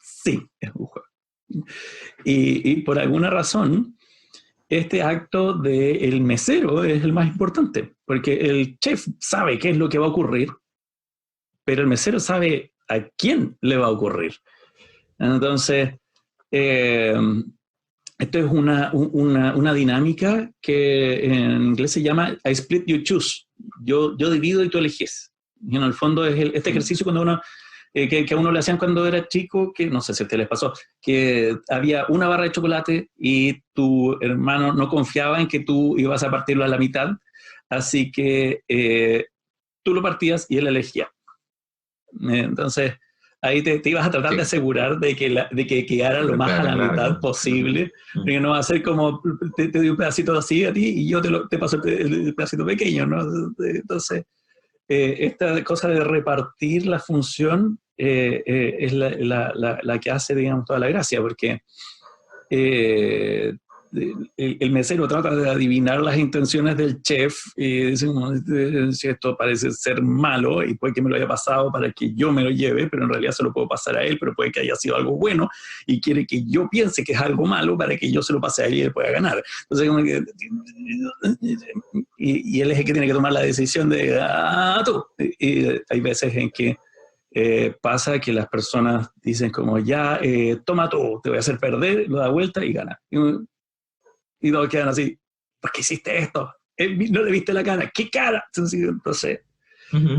Sí, es un juego. Y por alguna razón, este acto del mesero es el más importante, porque el chef sabe qué es lo que va a ocurrir, pero el mesero sabe a quién le va a ocurrir. Entonces, esto es una dinámica que en inglés se llama I split, you choose. Yo divido y tú eliges. Y en el fondo es este ejercicio cuando uno, que a uno le hacían cuando era chico, que no sé si a ustedes les pasó, que había una barra de chocolate y tu hermano no confiaba en que tú ibas a partirlo a la mitad, así que tú lo partías y él elegía. Entonces, ahí te ibas a tratar de asegurar de que quedara lo más a la mitad posible, porque no va a ser como te doy un pedacito así a ti y yo te paso el pedacito pequeño, ¿no? Entonces, esta cosa de repartir la función es la que hace, digamos, toda la gracia, porque el mesero trata de adivinar las intenciones del chef y dice, si esto parece ser malo y puede que me lo haya pasado para que yo me lo lleve, pero en realidad se lo puedo pasar a él, pero puede que haya sido algo bueno y quiere que yo piense que es algo malo para que yo se lo pase a él y él pueda ganar. Entonces, como que, y él es el que tiene que tomar la decisión de tú. Y hay veces en que pasa que las personas dicen como ya, toma tú, te voy a hacer perder, lo da vuelta y gana. Y todos quedan así, ¿por qué hiciste esto? No le viste la cara, ¿qué cara? Entonces,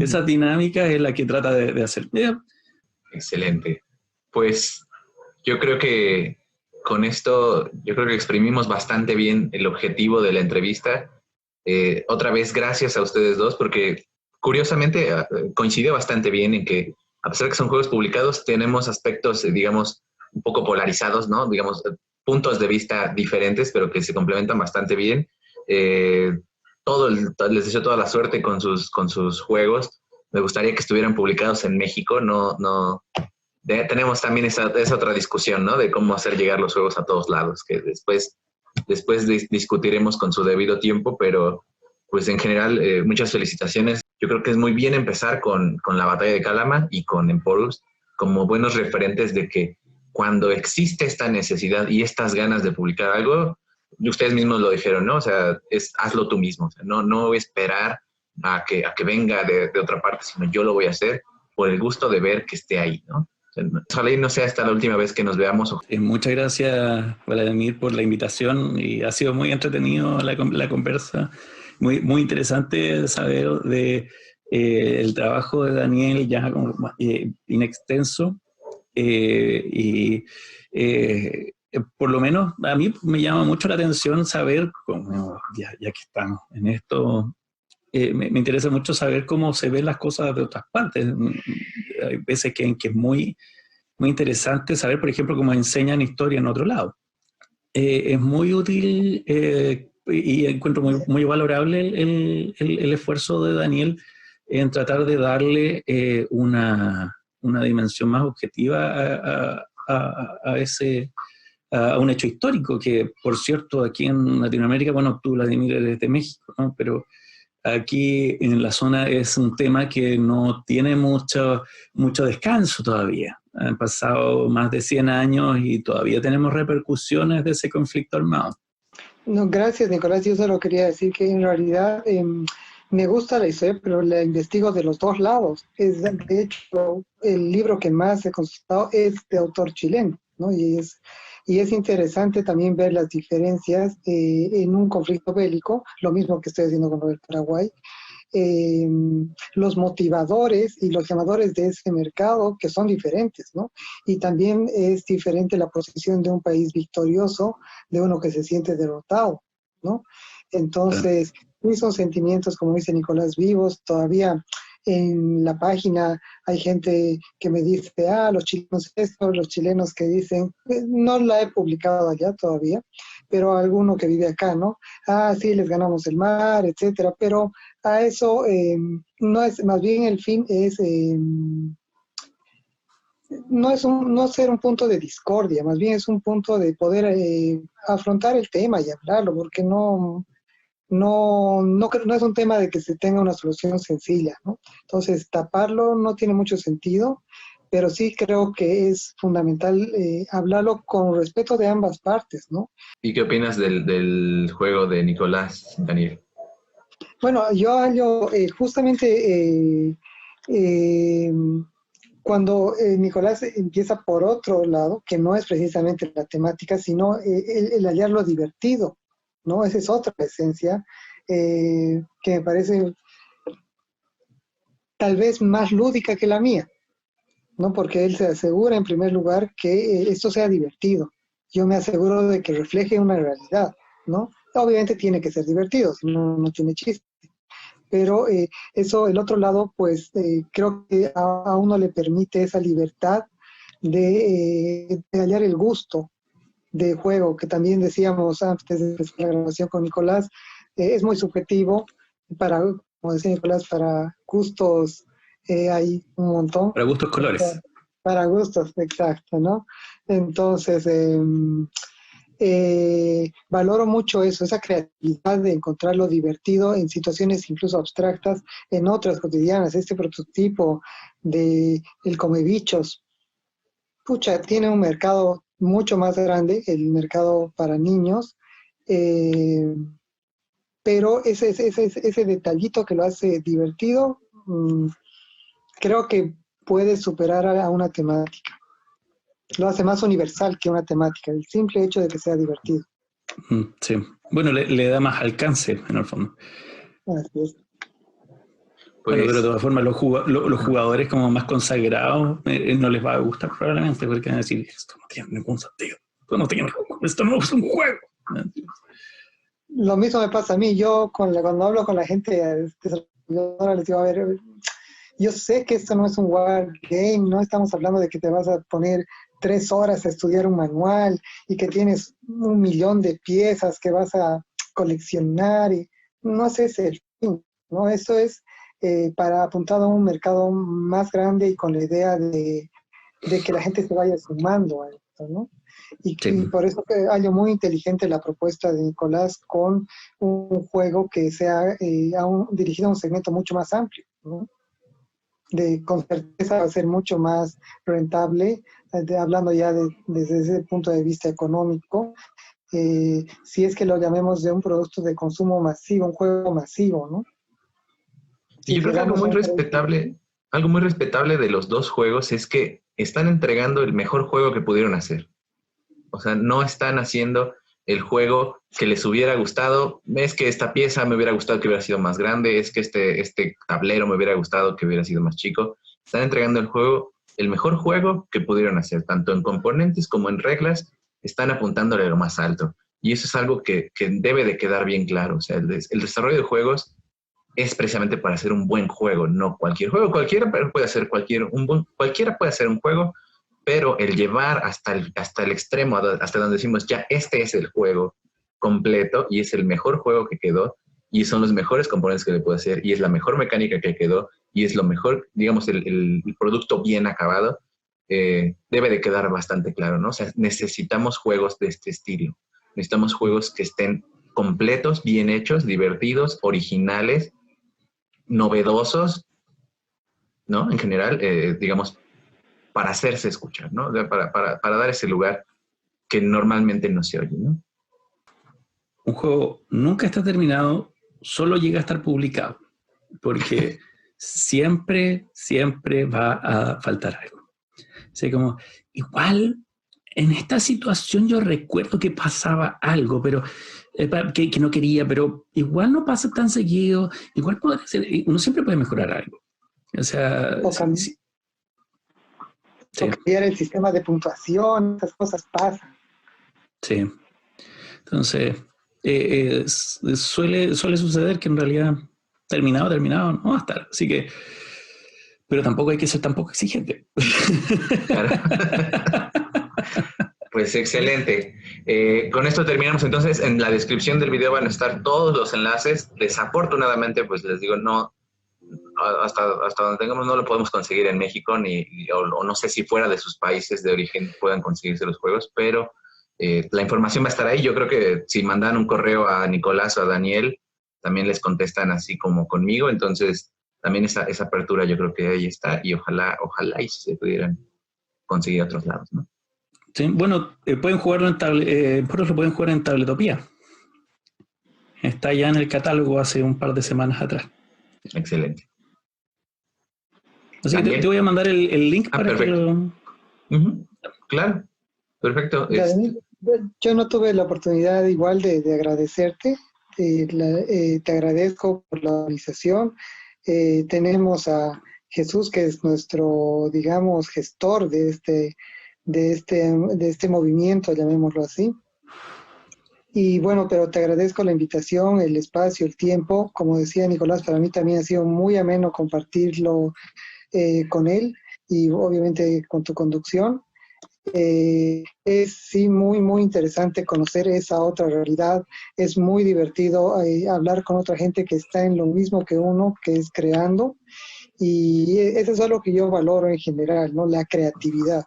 esa dinámica es la que trata de hacer. Excelente. Pues yo creo que con esto, yo creo que exprimimos bastante bien el objetivo de la entrevista. Otra vez, gracias a ustedes dos, porque curiosamente coincide bastante bien en que, a pesar de que son juegos publicados, tenemos aspectos, digamos, un poco polarizados, ¿no? Digamos, puntos de vista diferentes, pero que se complementan bastante bien. Les deseo toda la suerte con sus juegos. Me gustaría que estuvieran publicados en México. Tenemos también esa otra discusión, ¿no? De cómo hacer llegar los juegos a todos lados, que después discutiremos con su debido tiempo, pero pues en general, muchas felicitaciones. Yo creo que es muy bien empezar con la batalla de Calama y con Emporus como buenos referentes de que cuando existe esta necesidad y estas ganas de publicar algo, ustedes mismos lo dijeron, ¿no? O sea, hazlo tú mismo. O sea, no esperar a que venga de otra parte, sino yo lo voy a hacer por el gusto de ver que esté ahí, ¿no? Ojalá y no sea esta la última vez que nos veamos. Muchas gracias, Vladimir, por la invitación y ha sido muy entretenido la conversa. Muy, muy interesante saber de el trabajo de Daniel ya como inextenso. por lo menos a mí me llama mucho la atención saber, ya que estamos en esto, me interesa mucho saber cómo se ven las cosas de otras partes. Hay veces que es muy, muy interesante saber, por ejemplo, cómo enseñan historia en otro lado. Es muy útil y encuentro muy, muy valorable el esfuerzo de Daniel en tratar de darle una dimensión más objetiva a un hecho histórico, que por cierto aquí en Latinoamérica, bueno, tú, Vladimir, eres de México, ¿no? Pero aquí en la zona es un tema que no tiene mucho descanso todavía. Han pasado más de 100 años y todavía tenemos repercusiones de ese conflicto armado. No, gracias, Nicolás. Yo solo quería decir que en realidad me gusta la historia, pero la investigo de los dos lados. De hecho, el libro que más he consultado es de autor chileno, ¿no? Y es interesante también ver las diferencias en un conflicto bélico, lo mismo que estoy haciendo con el Paraguay. Los motivadores y los llamadores de ese mercado que son diferentes, ¿no? Y también es diferente la posición de un país victorioso de uno que se siente derrotado, ¿no? Entonces, sí son sentimientos, como dice Nicolás, vivos. Todavía en la página hay gente que me dice, los chilenos esto, los chilenos que dicen, no la he publicado allá todavía, pero alguno que vive acá, ¿no? Sí, les ganamos el mar, etcétera, pero a eso no es, más bien el fin es, no ser un punto de discordia, más bien es un punto de poder afrontar el tema y hablarlo, porque no es un tema de que se tenga una solución sencilla, ¿no? Entonces, taparlo no tiene mucho sentido, pero sí creo que es fundamental hablarlo con respeto de ambas partes, ¿no? ¿Y qué opinas del juego de Nicolás, Daniel? Bueno, yo justamente cuando Nicolás empieza por otro lado, que no es precisamente la temática, sino el hallarlo divertido, ¿no? Esa es otra esencia que me parece tal vez más lúdica que la mía, ¿no? Porque él se asegura en primer lugar que esto sea divertido. Yo me aseguro de que refleje una realidad, ¿no? Obviamente tiene que ser divertido, si no, no tiene chiste. Pero eso, el otro lado, pues creo que a uno le permite esa libertad de hallar el gusto de juego, que también decíamos antes de empezar la grabación con Nicolás, es muy subjetivo, como decía Nicolás, para gustos hay un montón. Para gustos colores. Para gustos, exacto, ¿no? Entonces, valoro mucho eso, esa creatividad de encontrar lo divertido en situaciones incluso abstractas, en otras cotidianas. Este prototipo de el come bichos, pucha, tiene un mercado mucho más grande, el mercado para niños, pero ese detallito que lo hace divertido, creo que puede superar a una temática. Lo hace más universal que una temática, el simple hecho de que sea divertido. Sí. Bueno, le da más alcance, en el fondo. Así es. Bueno, Pues, pero de todas formas, los jugadores como más consagrados no les va a gustar probablemente, porque van a decir, esto no tiene ningún sentido. Esto no es un juego. Lo mismo me pasa a mí. Yo cuando hablo con la gente desarrolladora les digo, a ver, yo sé que esto no es un wargame, no estamos hablando de que te vas a poner 3 horas a estudiar un manual y que tienes 1.000.000 de piezas que vas a coleccionar. Y no es ese el fin, ¿no? Esto es para apuntado a un mercado más grande y con la idea de que la gente se vaya sumando a esto, ¿no? Y por eso que hallo muy inteligente la propuesta de Nicolás con un juego que sea dirigido a un segmento mucho más amplio, ¿no? Con certeza va a ser mucho más rentable, hablando ya desde ese punto de vista económico, si es que lo llamemos de un producto de consumo masivo, un juego masivo, ¿no? Y yo creo que algo muy respetable de los dos juegos es que están entregando el mejor juego que pudieron hacer. O sea, no están haciendo el juego que les hubiera gustado. Es que esta pieza me hubiera gustado que hubiera sido más grande, es que este tablero me hubiera gustado que hubiera sido más chico. Están entregando el mejor juego que pudieron hacer, tanto en componentes como en reglas, están apuntándole a lo más alto. Y eso es algo que debe de quedar bien claro. O sea, el desarrollo de juegos es precisamente para hacer un buen juego, no cualquier juego. Cualquiera puede hacer cualquiera puede hacer un juego, pero el llevar hasta el extremo, hasta donde decimos, ya este es el juego completo y es el mejor juego que quedó y son los mejores componentes que le puede hacer y es la mejor mecánica que quedó y es lo mejor, digamos, el producto bien acabado, debe de quedar bastante claro, ¿no? O sea, necesitamos juegos de este estilo. Necesitamos juegos que estén completos, bien hechos, divertidos, originales, novedosos, ¿no? En general, digamos, para hacerse escuchar, ¿no? Para dar ese lugar que normalmente no se oye, ¿no? Un juego nunca está terminado, solo llega a estar publicado, porque siempre va a faltar algo. O sea, como, igual, en esta situación yo recuerdo que pasaba algo, pero que no quería, pero igual no pasa tan seguido, igual puede ser, uno siempre puede mejorar algo. O sea, O cambiar el sistema de puntuación, esas cosas pasan. Sí. Entonces, suele suceder que en realidad terminado no va a estar. Así que, pero tampoco hay que ser tampoco exigente. Claro. Pues excelente. Con esto terminamos entonces. En la descripción del video van a estar todos los enlaces. Desafortunadamente, pues les digo, no, hasta donde tengamos no lo podemos conseguir en México o no sé si fuera de sus países de origen puedan conseguirse los juegos, pero la información va a estar ahí. Yo creo que si mandan un correo a Nicolás o a Daniel, también les contestan así como conmigo. Entonces, también esa apertura yo creo que ahí está y ojalá y se pudieran conseguir a otros lados, ¿no? Sí, bueno, pueden jugarlo en lo pueden jugar en Tabletopía. Está ya en el catálogo hace un par de semanas atrás. Excelente. Así que te voy a mandar el link para perfecto. que lo... Uh-huh. Claro, perfecto. Yo no tuve la oportunidad igual de agradecerte. Te agradezco por la organización. Tenemos a Jesús, que es nuestro, digamos, gestor de este movimiento, llamémoslo así. Y bueno, pero te agradezco la invitación, el espacio, el tiempo. Como decía Nicolás, para mí también ha sido muy ameno compartirlo con él y obviamente con tu conducción. Es sí muy interesante conocer esa otra realidad. Es muy divertido hablar con otra gente que está en lo mismo que uno, que es creando. Y eso es algo que yo valoro en general, ¿no? La creatividad.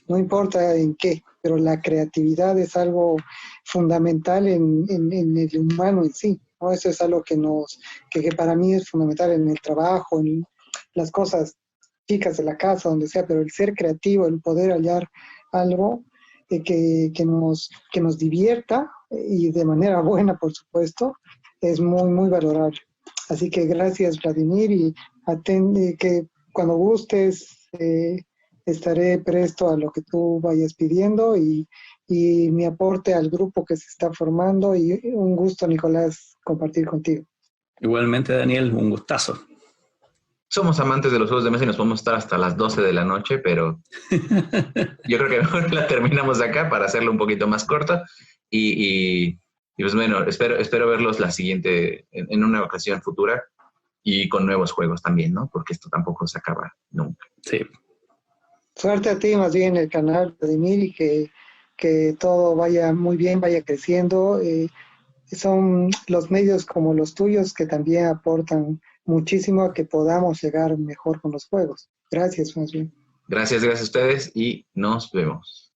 No importa en qué, pero la creatividad es algo fundamental en el humano en sí, ¿no? Eso es algo que para mí es fundamental en el trabajo, en las cosas chicas de la casa, donde sea, pero el ser creativo, el poder hallar algo que nos divierta y de manera buena, por supuesto, es muy valorable. Así que gracias, Vladimir, y atende que cuando gustes estaré presto a lo que tú vayas pidiendo y mi aporte al grupo que se está formando y un gusto, Nicolás, compartir contigo. Igualmente, Daniel, un gustazo. Somos amantes de los juegos de mesa y nos podemos estar hasta las 12 de la noche, pero yo creo que mejor la terminamos acá para hacerlo un poquito más corto y pues bueno, espero verlos en una ocasión futura y con nuevos juegos también, ¿no? Porque esto tampoco se acaba nunca. Sí. Suerte a ti más bien el canal, Vladimir, y que todo vaya muy bien, vaya creciendo. Son los medios como los tuyos que también aportan muchísimo a que podamos llegar mejor con los juegos. Gracias, más bien. Gracias a ustedes y nos vemos.